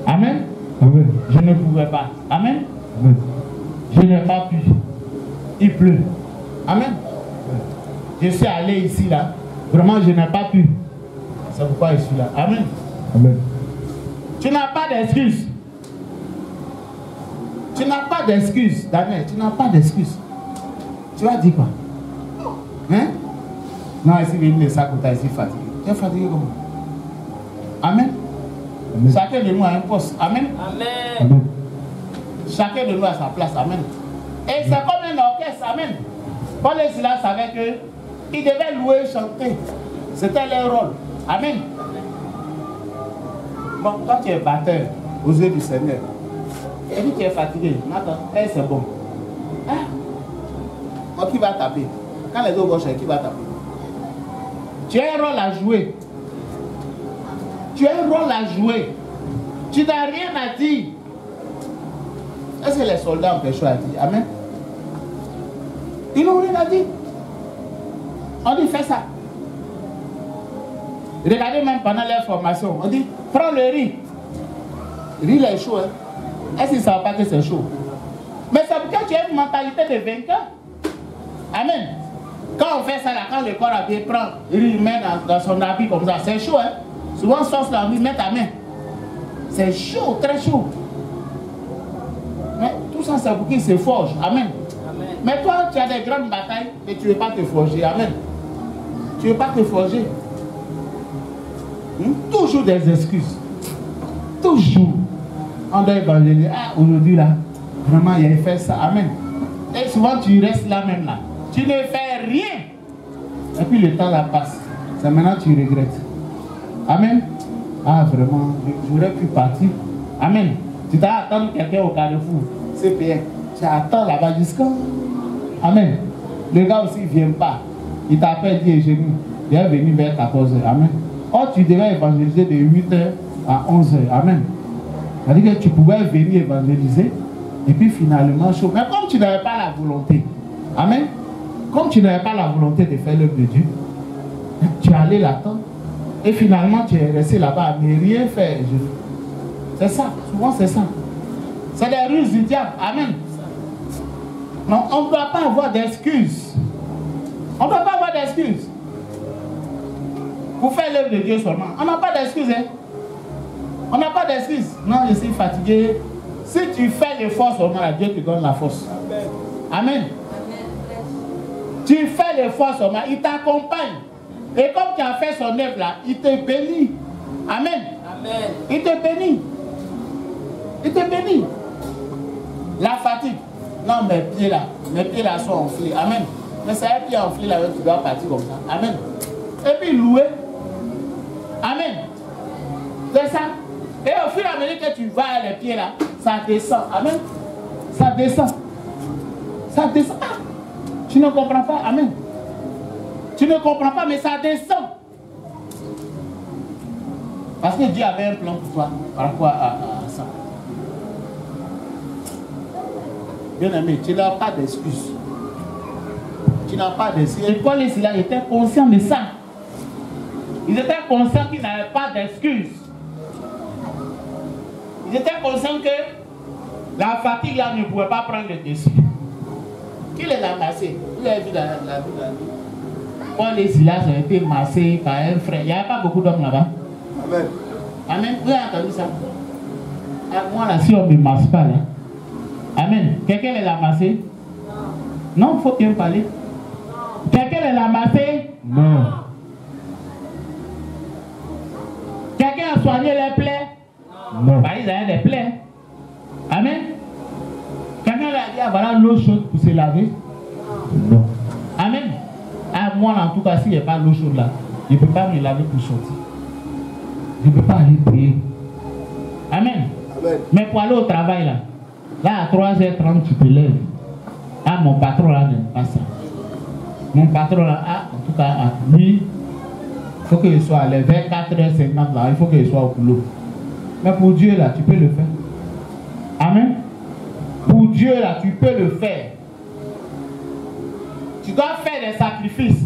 Amen. Amen. Je ne pouvais pas. Amen. Amen. Je n'ai pas pu. Il pleut. Amen. Je suis allé ici là. Vraiment, je n'ai pas pu. C'est pourquoi je suis là. Amen. Amen. Tu n'as pas d'excuse. Tu n'as pas d'excuse, Daniel. Tu n'as pas d'excuse. Tu vas dire quoi? Hein? Non, ici, il y a des sacs où tu es ici fatigué. Tu es fatigué comment? Amen. Amen. Chacun de nous a un poste. Amen. Amen. Amen. Chacun de nous a sa place. Amen. Et c'est comme un orchestre. Amen. Paul et Silas savaient qu'ils devaient louer, chanter. C'était leur rôle. Amen. Bon, quand tu es batteur aux yeux du Seigneur, et puis tu es fatigué, attends, c'est bon. Hein? Bon, qui va taper? Quand les autres vont chercher, qui va taper? Tu as un rôle à jouer. Tu as un rôle à jouer. Tu n'as rien à dire. Est-ce que les soldats ont quelque chose à dire? Amen. Ils n'ont rien à dire. On dit fais ça. Regardez même pendant leur formation. On dit prends le riz. Le riz est chaud. Hein? Est-ce qu'ils ne savent pas que c'est chaud? Mais c'est parce que tu as une mentalité de vainqueur. Amen. Quand on fait ça là, quand le corps a bien prend, il met dans son habit comme ça, c'est chaud. Hein? Souvent, sauce là, on dit mets ta main. C'est chaud, très chaud. Mais tout ça, c'est pour qu'ils se forgent. Amen. Amen. Mais toi, tu as des grandes batailles et tu ne veux pas te forger. Amen. Tu ne veux pas te forger. Toujours des excuses. Toujours. On doit évangéliser. Ah, aujourd'hui là, vraiment, il a fait ça. Amen. Et souvent, tu restes là même là. Tu ne fais rien. Et puis le temps là passe. C'est maintenant que tu regrettes. Amen. Ah, vraiment, j'aurais pu partir. Amen. Tu t'as attendu quelqu'un au carrefour. C'est bien. Tu attends là-bas jusqu'à. Amen. Le gars aussi ne vient pas. Il t'appelle, dit génie. Il est venu vers 14h. Amen. Or, tu devais évangéliser de 8h à 11h. Amen. C'est-à-dire que tu pouvais venir évangéliser. Et puis finalement, chaud. Mais comme tu n'avais pas la volonté. Amen. Comme tu n'avais pas la volonté de faire l'œuvre de Dieu, tu es allé l'attendre. Et finalement, tu es resté là-bas, mais rien faire. C'est ça. Souvent, c'est ça. C'est des ruses du diable. Amen. Non, on ne doit pas avoir d'excuses. On ne doit pas avoir d'excuses. Pour faire l'œuvre de Dieu seulement. On n'a pas d'excuses. Hein? On n'a pas d'excuses. Non, je suis fatigué. Si tu fais l'effort seulement, Dieu te donne la force. Amen. Amen. Tu fais l'effort seulement, il t'accompagne. Et comme tu as fait son œuvre là, il te bénit. Amen. Amen. Il te bénit. Il te bénit. La fatigue. Non, mes pieds là sont enflés. Amen. Mais c'est un pied enflé là, tu dois partir comme ça. Amen. Et puis louer. Amen. C'est ça. Et au fur et à mesure que tu vas les pieds là, ça descend. Amen. Ça descend. Ça descend. Ah. Tu ne comprends pas. Amen. Tu ne comprends pas, mais ça descend. Parce que Dieu avait un plan pour toi par rapport à ça. Bien aimé, tu n'as pas d'excuses. Tu n'as pas d'excuses. Et Paul et Silas étaient conscients de ça. Ils étaient conscients qu'ils n'avaient pas d'excuses. Ils étaient conscients que la fatigue là ne pouvait pas prendre le dessus. Qui les a massés? Vous avez vu la vie. Paul et Silas ont été massés par un frère. Il n'y avait pas beaucoup d'hommes là-bas. Amen. Amen. Vous avez entendu ça? Moi là, si on ne me masse pas là. Amen. Quelqu'un les a massés? Non, il faut bien parler. Quelqu'un les a massés? Non. Quelqu'un a soigné les plaies? Non. Bah, ils avaient des plaies. Amen. Quelqu'un leur a dit, ah, voilà l'eau chaude pour se laver? Non. Amen. À moi, en tout cas, s'il n'y a pas l'eau chaude là, je ne peux pas me laver pour sortir. Je ne peux pas aller prier. Amen. Amen. Mais pour aller au travail là à 3h30, tu te lèves. Ah, mon patron là n'aime pas ça. Mon patron là, en tout cas, lui, il faut qu'il soit vers 4h50 là, il faut qu'il soit au boulot. Mais pour Dieu là, tu peux le faire. Amen. Pour Dieu là, tu peux le faire. Tu dois faire des sacrifices.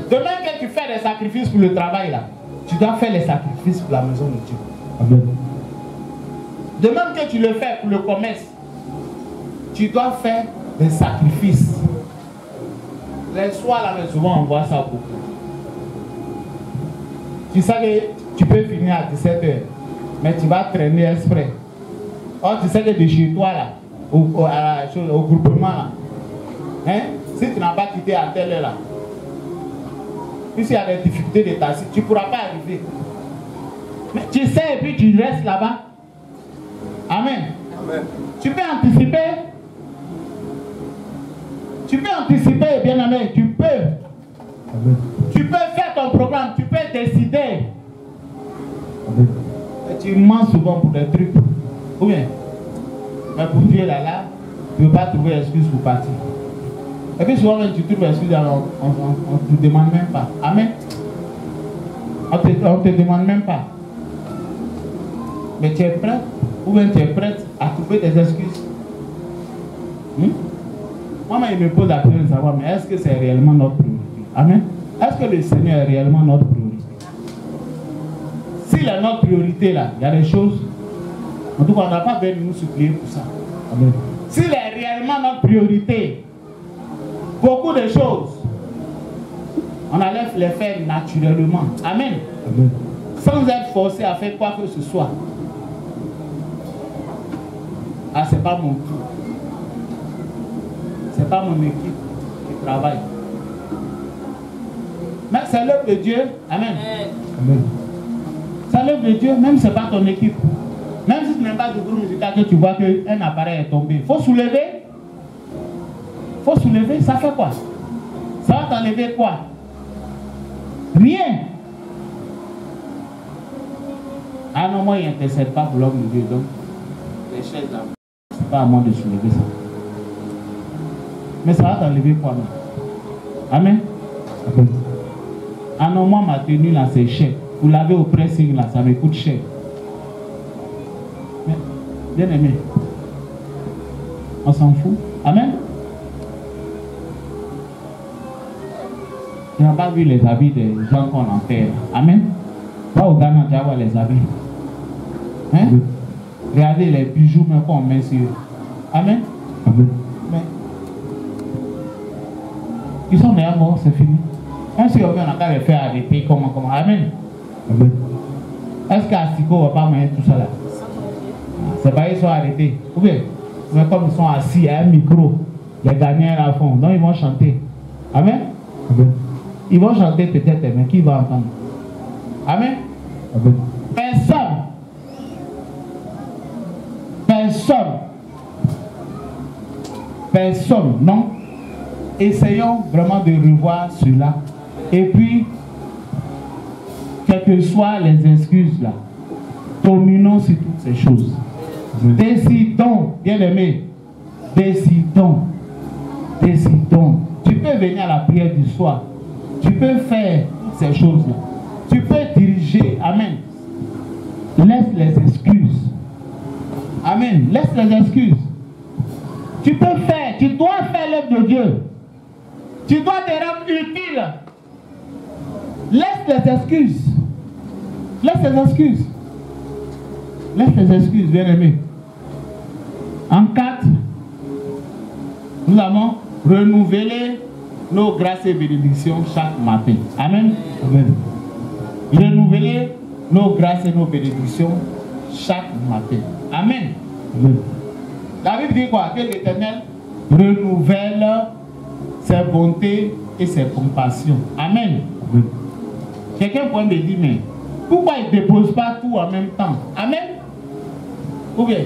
De même que tu fais des sacrifices pour le travail là, tu dois faire les sacrifices pour la maison de Dieu. Amen. De même que tu le fais pour le commerce, tu dois faire des sacrifices. Les soirs là, mais souvent on voit ça beaucoup. Tu sais que tu peux finir à 17h, mais tu vas traîner exprès. Or tu sais que de chez toi là, au groupement là, hein, si tu n'as pas quitté à telle heure là, puisqu'il y a des difficultés de taxi, tu ne pourras pas arriver. Mais tu sais et puis tu restes là-bas. Amen. Amen. Tu peux anticiper. Tu peux anticiper, bien aimé. Tu peux. Amen. Tu peux faire ton programme. Tu peux décider. Amen. Et tu mens souvent pour des trucs. Ou bien. Mais pour Dieu là, tu ne peux pas trouver excuse pour partir. Et puis souvent, quand tu trouves excuse, alors on ne te demande même pas. Amen. On ne te demande même pas. Mais tu es prêt, ou bien tu es prête à trouver des excuses. Moi, il me pose la question de savoir, mais est-ce que c'est réellement notre priorité? Amen. Est-ce que le Seigneur est réellement notre priorité? S'il est notre priorité là, il y a des choses. En tout cas, on n'a pas besoin de nous supplier pour ça. Amen. S'il est réellement notre priorité, beaucoup de choses, on allait les faire naturellement. Amen. Amen. Sans être forcé à faire quoi que ce soit. Ah, c'est pas mon tour. C'est pas mon équipe qui travaille. Mais c'est l'œuvre de Dieu. Amen. Amen. C'est l'œuvre de Dieu, même si ce n'est pas ton équipe. Même si tu n'aimes pas de groupe musical, que tu vois qu'un appareil est tombé. Il faut soulever. Il faut soulever. Ça fait quoi? Ça va t'enlever quoi? Rien. Ah non, moi, il n'intercède pas pour l'homme de Dieu. Donc, les chaises là, c'est pas à moi de soulever ça. Mais ça va t'enlever quoi, non? Amen. Amen. Ah non, moi, ma tenue là, c'est cher. Vous l'avez au pressing là, ça me coûte cher. Mais, bien aimé, on s'en fout. Amen. Tu n'as pas vu les habits des gens qu'on enterre. Amen. Va au Ghana, tu vas voir les habits. Hein? Oui. Regardez les bijoux qu'on met sur eux. Amen. Amen. Mais ils sont déjà morts, c'est fini. Même si on n'a qu'à les faire arrêter, comment. Amen. Amen. Est-ce qu'Astico ne va pas mener tout ça là? C'est pas qu'ils sont arrêtés. Ou bien, mais comme ils sont assis à un micro, les gagnants à fond, donc ils vont chanter. Amen. Amen. Ils vont chanter peut-être, mais qui va entendre? Amen. Amen. Personne, non. Essayons vraiment de revoir cela. Et puis, quelles que soient les excuses là, dominons sur toutes ces choses. Décidons, bien aimé, décidons. Tu peux venir à la prière du soir. Tu peux faire toutes ces choses-là. Tu peux diriger. Amen. Laisse les excuses. Amen. Laisse les excuses. Tu peux faire, tu dois faire l'œuvre de Dieu. Tu dois te rendre utile. Laisse les excuses. Laisse les excuses. Laisse les excuses, bien aimé. En 4, nous avons renouvelé nos grâces et bénédictions chaque matin. Amen. Amen. Renouveler nos grâces et nos bénédictions chaque matin. Amen. Amen. La Bible dit quoi? Que l'Éternel renouvelle ses bontés et ses compassions. Amen. Amen. Quelqu'un pourrait me dire, mais pourquoi il ne dépose pas tout en même temps? Amen. Ou bien,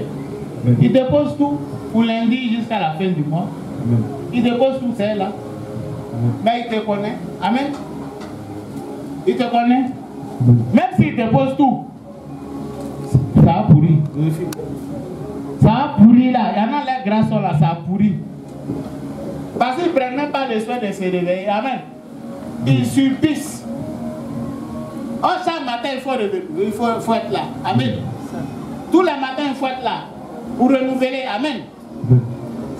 il dépose tout pour lundi jusqu'à la fin du mois. Amen. Il dépose tout, c'est là. Mais il te connaît. Amen. Il te connaît. Même s'il te pose tout, ça a pourri. Ça a pourri là. Il y en a les grands sont là, ça a pourri. Parce qu'ils ne prennent même pas le soin de se réveiller. Amen. Ils subissent. Oh, chaque matin, il faut être là. Amen. Tous les matins, il faut être là. Pour renouveler. Amen.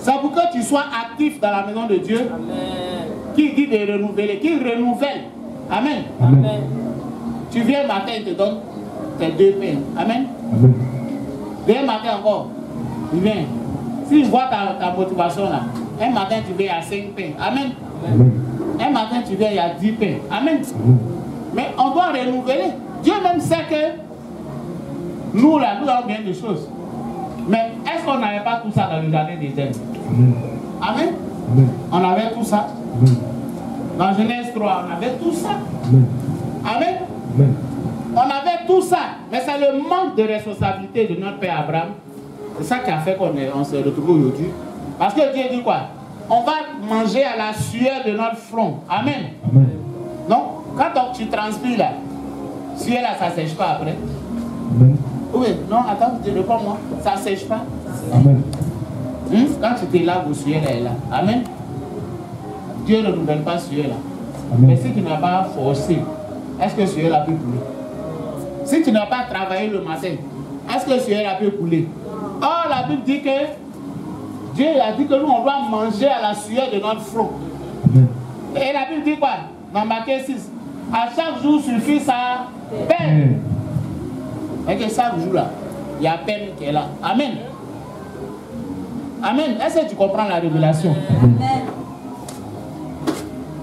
C'est pour que tu sois actif dans la maison de Dieu. Amen. Qui dit de renouveler, qui renouvelle. Amen. Amen. Tu viens le matin, il te donne tes 2 pains. Amen. Amen. Demain matin encore, il vient. S'il voit ta motivation là, un matin tu viens à 5 pains. Amen. Amen. Un matin tu viens, il y a 10 pains. Amen. Amen. Mais on doit renouveler. Dieu même sait que nous là, nous avons bien des choses. Mais est-ce qu'on n'avait pas tout ça dans les années des Amen. Amen. Amen. On avait tout ça. Amen. Dans Genèse 3, on avait tout ça. Amen. Amen. Amen. On avait tout ça. Mais c'est le manque de responsabilité de notre père Abraham. C'est ça qui a fait qu'on se retrouve aujourd'hui. Parce que Dieu dit quoi? On va manger à la sueur de notre front. Amen. Amen. Donc, quand tu transpires là, sueur là, ça ne sèche pas après. Amen. Oui, non, attends, tu réponds moi. Ça ne sèche pas. Amen. Quand tu te laves, sueur là est là. Amen. Dieu ne nous donne pas sueur là. Amen. Mais si tu n'as pas forcé, est-ce que sueur là peut couler? Si tu n'as pas travaillé le matin, est-ce que sueur là peut couler? Or, la Bible dit que Dieu a dit que nous, on doit manger à la sueur de notre front. Amen. Et la Bible dit quoi? Dans Matthieu 6, à chaque jour suffit sa peine. Et que chaque jour là, il y a peine qui est là. Amen. Amen. Est-ce que tu comprends la révélation? Amen.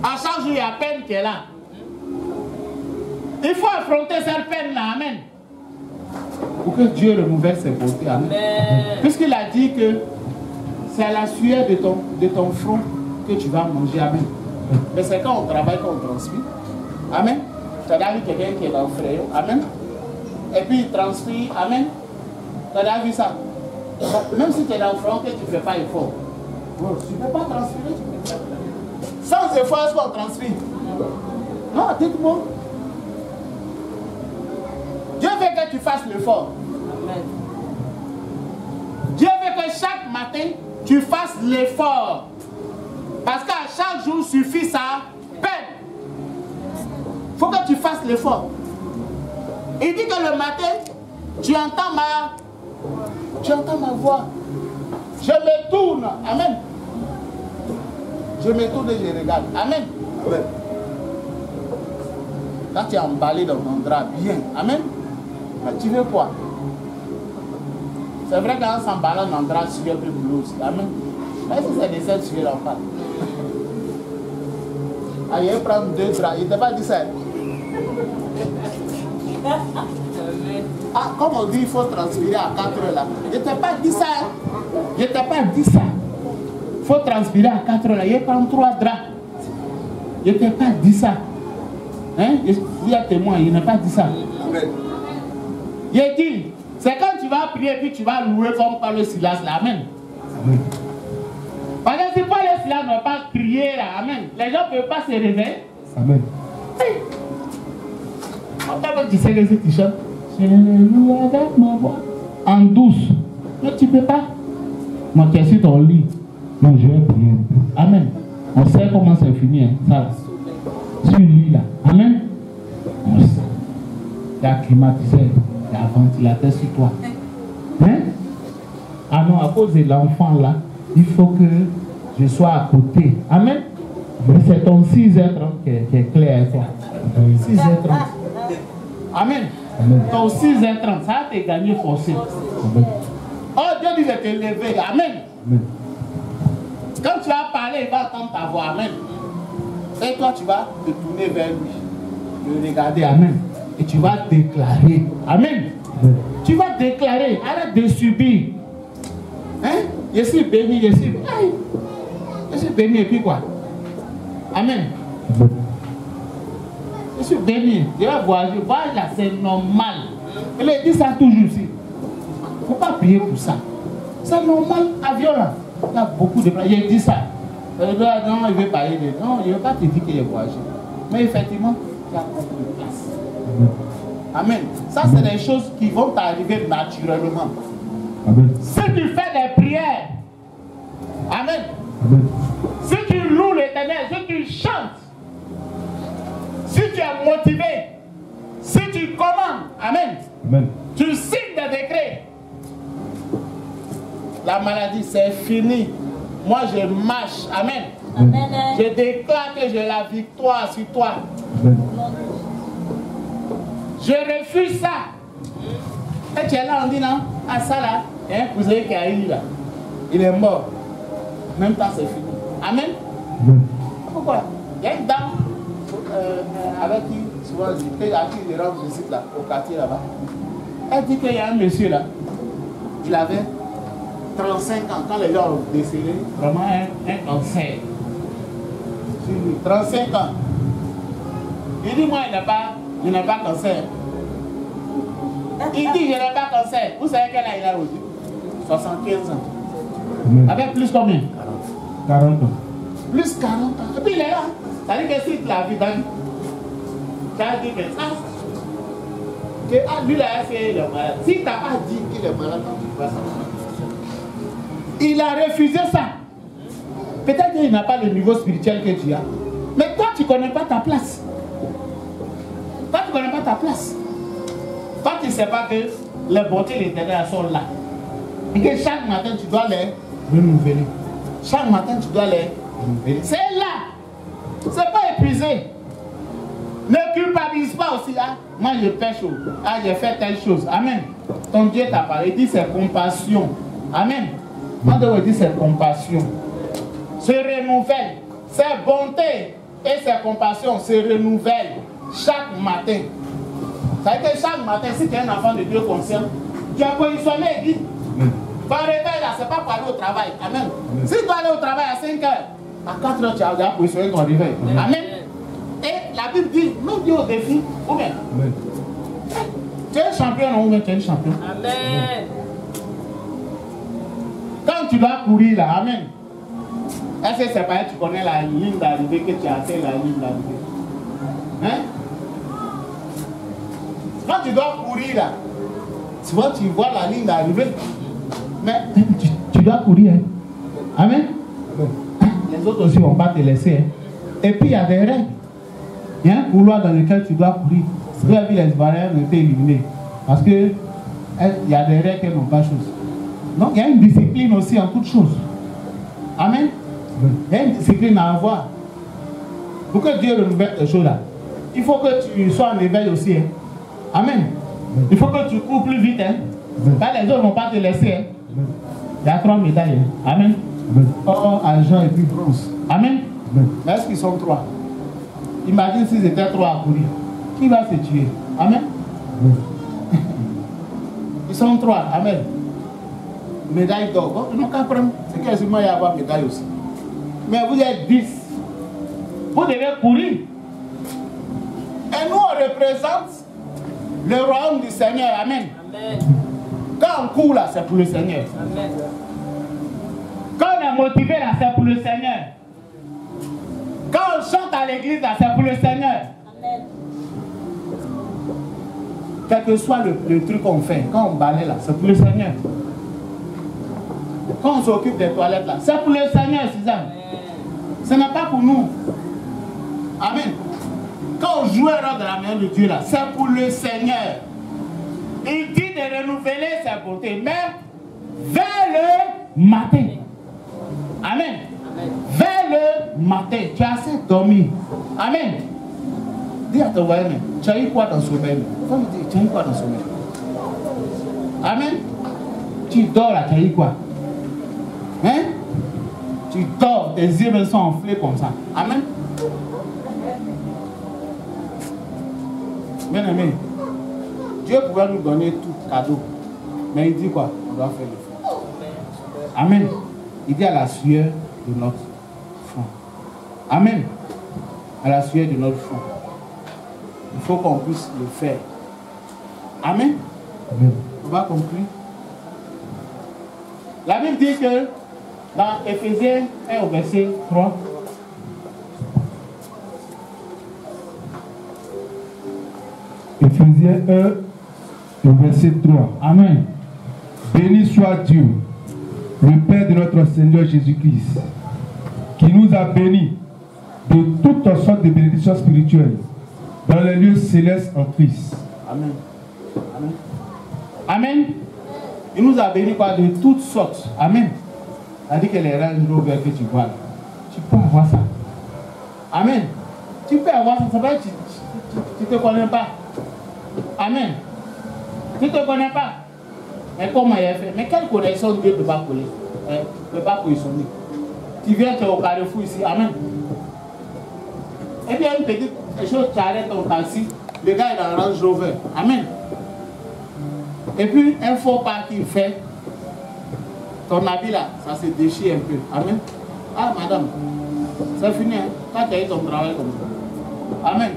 À chaque jour, il y a peine qui est là. Il faut affronter cette peine-là. Amen. Pour que Dieu renouvelle ses beautés. Amen. Puisqu'il a dit que c'est à la sueur de ton front que tu vas manger. Amen. Mais c'est quand on travaille qu'on transpire. Amen. Tu as vu quelqu'un qui est dans le frère. Amen. Et puis il transpire. Amen. Tu as vu ça. Même si tu es dans le front, que tu ne fais pas effort. Tu ne peux pas transpirer. Sans effort, est-ce qu'on transpire? Non, dites-moi. Dieu veut que tu fasses l'effort. Dieu veut que chaque matin, tu fasses l'effort. Parce qu'à chaque jour suffit sa peine. Il faut que tu fasses l'effort. Il dit que le matin, tu entends ma voix. Je me tourne. Amen. Je me tourne et je regarde. Amen. Amen. Quand tu es emballé dans ton drap bien. Amen. Mais tu veux quoi? C'est vrai qu'en s'emballant dans le drap, tu veux plus boulot aussi. Amen. Mais si c'est de cette sueur, on parle. Ah, il va prendre 2 draps. Il ne t'a pas dit ça. Ah, comme on dit, il faut transpirer à 4 heures là. Je ne t'ai pas dit ça. Je ne t'ai pas dit ça. Il faut transpirer à 4 heures là. Il prend 3 draps. Je ne t'ai pas dit ça. Hein? Vous êtes témoin, il n'a pas dit ça. Amen. Il dit, c'est quand tu vas prier puis tu vas louer comme par le Silas là. Amen. Amen. Parce que si Paul et Silas n'ont pas crié là, amen, les gens ne peuvent pas se réveiller. Amen. Tu sais que tu chantes, je loue avec ma voix en douce. Mais tu ne peux pas. Moi, tu es sur ton lit. Non, je vais prier. Amen. On sait comment c'est fini. Hein, ça. Sur le lit là. Amen. On sait. Il y a climatiseur, il y a ventilateur sur toi. Hein? Ah non, à cause de l'enfant là, il faut que je sois à côté. Amen. Mais c'est ton 6h30 qui est clair. 6h30. Amen. Amen. Ton 6h30, ça a été gagné forcé. Amen. Oh, Dieu dit de te lever. Amen. Amen. Quand tu vas parler, il va entendre ta voix. Amen. Et toi, tu vas te tourner vers lui. Le regarder. Amen. Et tu vas déclarer. Amen. Amen. Tu vas déclarer. Arrête de subir. Hein? Je suis béni, je suis béni. Je suis béni et puis quoi? Amen. Amen. Je suis béni. Je vais voyager. Voyage là, c'est normal. Il dit ça toujours ici. Il ne faut pas prier pour ça. C'est normal. Avion là. Il y a beaucoup de place. Il dit ça. Non, il veut parler de... Non, il ne veut pas te dire qu'il est voyagé. Mais effectivement, il y a beaucoup de place. Amen. Ça, c'est des choses qui vont t'arriver naturellement. Amen. Si tu fais des prières, amen. Amen. Si tu loues l'Éternel, si tu chantes, si tu es motivé, si tu commandes, amen. Amen. Tu signes des décrets. La maladie, c'est fini. Moi, je marche. Amen. Amen. Je déclare que j'ai la victoire sur toi. Amen. Je refuse ça. Et tu es là, on dit non, à ça là, il y a un cousin qui a eu là. Il est mort. En même temps, c'est fini. Amen. Amen. Pourquoi? Il y a une dame avec qui, souvent, à qui je rends visite là, au quartier là-bas. Elle dit qu'il y a un monsieur là, il avait 35 ans, quand les gens ont décelé vraiment un cancer. 35 ans. Il dit, moi, je n'ai pas cancer. Il dit, je n'ai pas cancer. Vous savez quel âge il a aujourd'hui? 75 ans. Avec plus combien? 40 ans. Plus 40 ans. Et puis il est là. Ça veut dire que si tu l'as vu dans tu as dit que ça. Que lui, là, c'est le malade. Si tu n'as pas dit qu'il est malade, tu vas savoir. Il a refusé ça. Peut-être qu'il n'a pas le niveau spirituel que tu as. Mais toi, tu ne connais pas ta place. Toi, tu ne connais pas ta place. Toi, tu ne sais pas que les bontés de l'Éternel sont là. Et que chaque matin, tu dois les renouveler. Chaque matin, tu dois les renouveler. C'est là. Ce n'est pas épuisé. Ne culpabilise pas aussi. Ah, moi, je pêche. Ah, j'ai fait telle chose. Amen. Ton Dieu t'a parlé. Il dit c'est compassion. Amen. On doit dire c'est compassion. Se renouvelle. C'est bonté et c'est compassion se renouvellent chaque matin. Ça veut dire que chaque matin, si tu es un enfant de Dieu conscient, tu as positionné et dit, ton réveil là, ce n'est pas pour aller au travail. Amen. Si tu dois aller au travail à 5 heures, à 4 heures, tu as déjà positionné ton réveil. Amen. Et la Bible dit, nous dit au défi, ou bien, tu es un champion ou bien tu es un champion. Amen. Quand tu dois courir là, amen. Est-ce que c'est pas tu connais la ligne d'arrivée que tu as atteint la ligne d'arrivée? Hein? Quand tu dois courir là, tu vois la ligne d'arrivée. Mais tu dois courir. Hein? Amen. Les autres aussi ne vont pas te laisser. Hein? Et puis il y a des règles. Il y a un couloir dans lequel tu dois courir. Vous avez vu les barrières ont été éliminées. Parce que il y a des règles qui n'ont pas chose. Donc il y a une discipline aussi en toutes choses. Amen. Il y a une discipline à avoir. Pour que Dieu renouvelle les choses là, il faut que tu sois en éveil aussi. Hein. Amen. Il faut que tu cours plus vite. Hein. Là, les autres ne vont pas te laisser. Hein. Il y a 3 médailles. Hein. Amen. Or, argent et puis bronze. Amen. Mais est-ce qu'ils sont 3? Imagine s'ils étaient 3 à courir. Qui va se tuer? Amen. Ils sont 3. Amen. Médaille d'or. Bon, ils n'ont qu'à prendre. C'est quasiment y avoir médaille aussi. Mais vous êtes 10. Vous devez courir. Et nous, on représente le royaume du Seigneur. Amen. Amen. Quand on court là, c'est pour le Seigneur. Amen. Quand on est motivé là, c'est pour le Seigneur. Quand on chante à l'église là, c'est pour le Seigneur. Amen. Quel que soit le truc qu'on fait, quand on balaye là, c'est pour le Seigneur. Quand on s'occupe des toilettes là, c'est pour le Seigneur, Suzanne. Ce n'est pas pour nous. Amen. Quand on joue un rôle de la main de Dieu là, c'est pour le Seigneur. Il dit de renouveler sa bonté, même vers le matin. Amen. Amen. Vers le matin, tu as assez dormi. Amen. Dis à ton voisin, tu as eu quoi dans le sommeil? Tu as eu quoi dans le sommeil? Amen. Tu dors là, tu as eu quoi? Hein? Tu dors, tes yeux sont enflés comme ça. Amen. Bien aimé, Dieu pouvait nous donner tout cadeau. Mais il dit quoi? On doit faire l'effort. Amen. Il dit à la sueur de notre front. Amen. À la sueur de notre front. Il faut qu'on puisse le faire. Amen. Amen. On va conclure. La Bible dit que Dans Éphésiens 1 au verset 3. Éphésiens 1 au verset 3. Amen. Béni soit Dieu, le Père de notre Seigneur Jésus-Christ, qui nous a bénis de toutes sortes de bénédictions spirituelles dans les lieux célestes en Christ. Amen. Amen. Amen. Il nous a bénis de toutes sortes. Amen. C'est-à-dire que les Range Rover que tu vois là, tu peux avoir ça. Amen. Tu peux avoir ça. Ça veut dire que tu ne te connais pas. Amen. Tu ne te connais pas. Mais comment il a fait? Mais quelle connaissance Dieu ne peut pas coller? Ne peut pas positionner. Tu viens, tu es au carrefour ici. Amen. Et bien, une petite chose, tu arrêtes ton taxi. Le gars est dans le Range Rover. Amen. Et puis, un faux pas qu'il fait, ton habit là, ça se déchire un peu. Amen. Ah, madame, c'est fini. Hein? Quand tu as eu ton travail comme ça. Amen.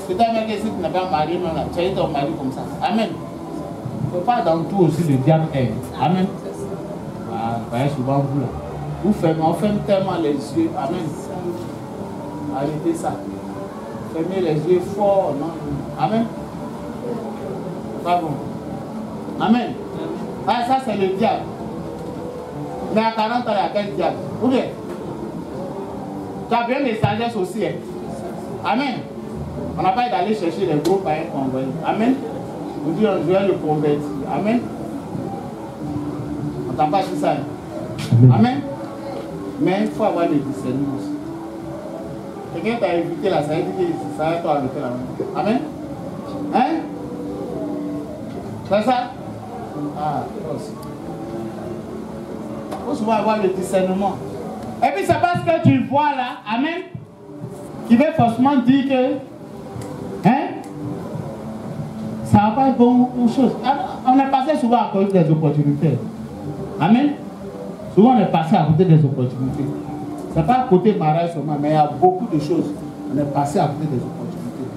C'est un mec ici qui n'a pas marié, mais là, tu as eu ton mari comme ça. Amen. Il ne faut pas dans tout aussi le diable aime. Amen. Ah, vous voyez souvent vous là. Vous fermez, on ferme tellement les yeux. Amen. Arrêtez ça. Fermez les yeux fort. Non. Amen. Pas bon. Amen. Ah, ça c'est le diable. Mais à 40 ans, il y a quel diable? Ou bien? Tu as bien des sagesses aussi. Hein? Amen. On n'a pas d'aller chercher les gros païens convertis. Amen. Vous dites, on doit le convertir. Amen. On t'a pas dit ça. Hein? Amen. Mais il faut avoir le discernement aussi. Quelqu'un t'a invité là, ça veut dire que ça va être arrêté là. Amen. Hein? C'est ça? Ah, aussi. Il faut souvent avoir le discernement. Et puis c'est parce que tu vois là, amen, qui veut forcément dire que, hein, ça va pas être bon ou chose. On est passé souvent à cause des opportunités. Amen. Souvent on est passé à côté des opportunités. C'est pas à côté mariage seulement, mais il y a beaucoup de choses. On est passé à côté des opportunités.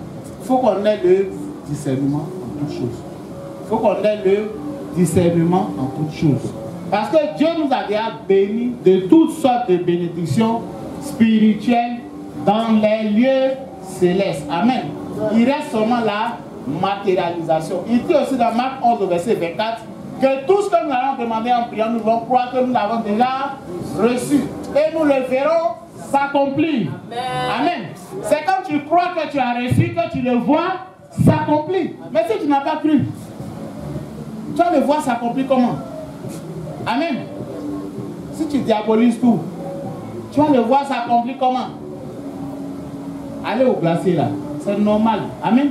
Il faut qu'on ait le discernement en toutes choses. Il faut qu'on ait le discernement en toutes choses. Parce que Dieu nous a déjà bénis de toutes sortes de bénédictions spirituelles dans les lieux célestes. Amen. Il reste seulement la matérialisation. Il dit aussi dans Marc 11, verset 24, que tout ce que nous allons demander en priant, nous allons croire que nous l'avons déjà reçu. Et nous le verrons s'accomplir. Amen. C'est quand tu crois que tu as reçu, que tu le vois s'accomplir. Mais si tu n'as pas cru, tu vas le voir s'accomplir comment? Amen. Si tu diabolises tout, tu vas le voir s'accomplir comment? Allez au glacier là, c'est normal. Amen.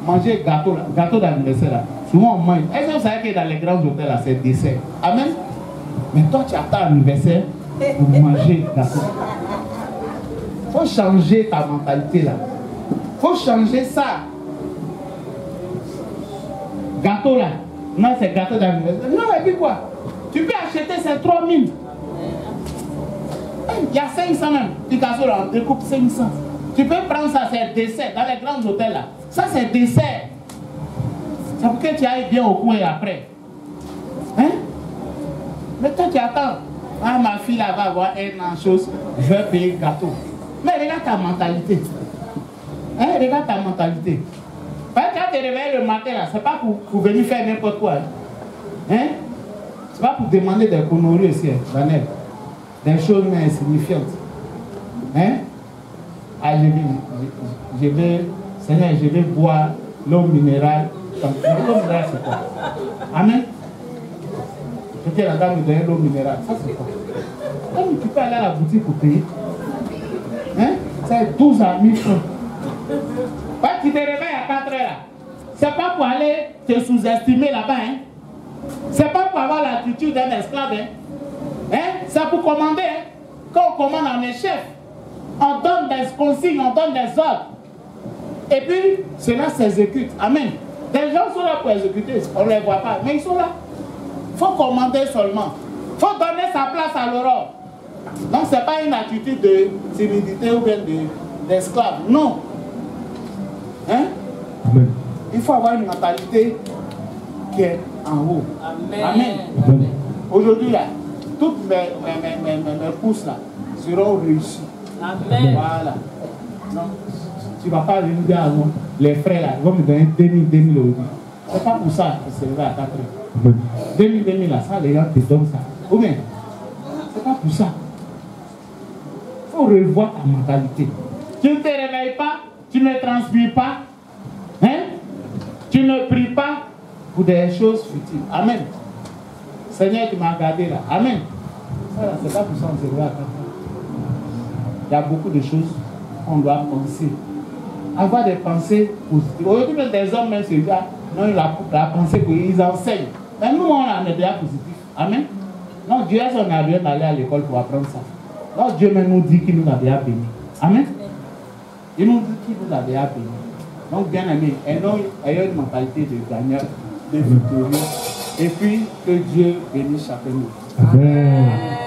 Manger gâteau d'anniversaire là. Souvent on mange. Est-ce que vous savez que dans les grands hôtels là, c'est dessert? Amen. Mais toi tu attends l'anniversaire pour manger gâteau. Il faut changer ta mentalité là. Il faut changer ça. Gâteau là. Non, c'est gâteau d'anniversaire. Non, et puis quoi? Tu peux acheter ces 3000. Il y a 500 même. Picasso là, on découpe 500. Tu peux prendre ça, c'est dessert. Dans les grands hôtels là. Ça, c'est dessert. C'est pour que tu ailles bien au coin et après. Hein? Mais toi, tu attends. Ah, ma fille là va avoir un chose. Je vais payer le gâteau. Mais regarde ta mentalité. Hein? Regarde ta mentalité. Quand tu te réveilles le matin là, c'est pas pour venir faire n'importe quoi. Hein? C'est pas pour demander des conneries aussi, Daniel. Des choses insignifiantes. Hein? Ah, Seigneur, je vais boire l'eau minérale. L'eau minérale, c'est quoi? Amen. C'était la dame de l'eau minérale. Ça, c'est quoi? Tu peux aller à la boutique pour payer. Hein? C'est 12 à 1000 francs. Quand tu te réveilles à 4 heures, c'est pas pour aller te sous-estimer là-bas. Hein? C'est pas pour avoir l'attitude d'un esclave. Hein? C'est pour commander. Hein? Quand on commande, on est chef. On donne des consignes, on donne des ordres. Et puis, cela s'exécute. Amen. Des gens sont là pour exécuter. On ne les voit pas, mais ils sont là. Il faut commander seulement. Il faut donner sa place à l'aurore. Donc, ce n'est pas une attitude de timidité ou bien d'esclave. Non. Hein? Amen. Il faut avoir une mentalité qui est en haut. Amen. Amen. Aujourd'hui, là, toutes mes courses là seront réussies. Amen. Voilà. Non, tu ne vas pas venir dire à moi, les frères là, ils vont me donner 2000 euros. C'est pas pour ça que c'est levé à 4 heures. 2000 là, ça les gens te donnent ça. Ou bien, c'est pas pour ça. Il faut revoir ta mentalité. Tu ne te réveilles pas, tu ne transpires pas, hein? Tu ne pries pas pour des choses futiles. Amen. Seigneur, tu m'as gardé là. Amen. Ça, c'est pas pour ça qu'on se réveille à 4 heures. Il y a beaucoup de choses qu'on doit penser. Avoir des pensées positives. Aujourd'hui, des hommes même se disent, non, la pensée qu'ils enseignent. Mais nous, on a déjà positif. Amen. Non, Dieu, on a bien d'aller à l'école pour apprendre ça. Non, Dieu même nous dit qu'il nous a déjà bénis. Amen. Il nous dit qu'il nous a déjà bénis. Donc, bien aimé, ayons une mentalité de gagnant, de victorieux. Et puis, que Dieu bénisse chacun de nous. Amen.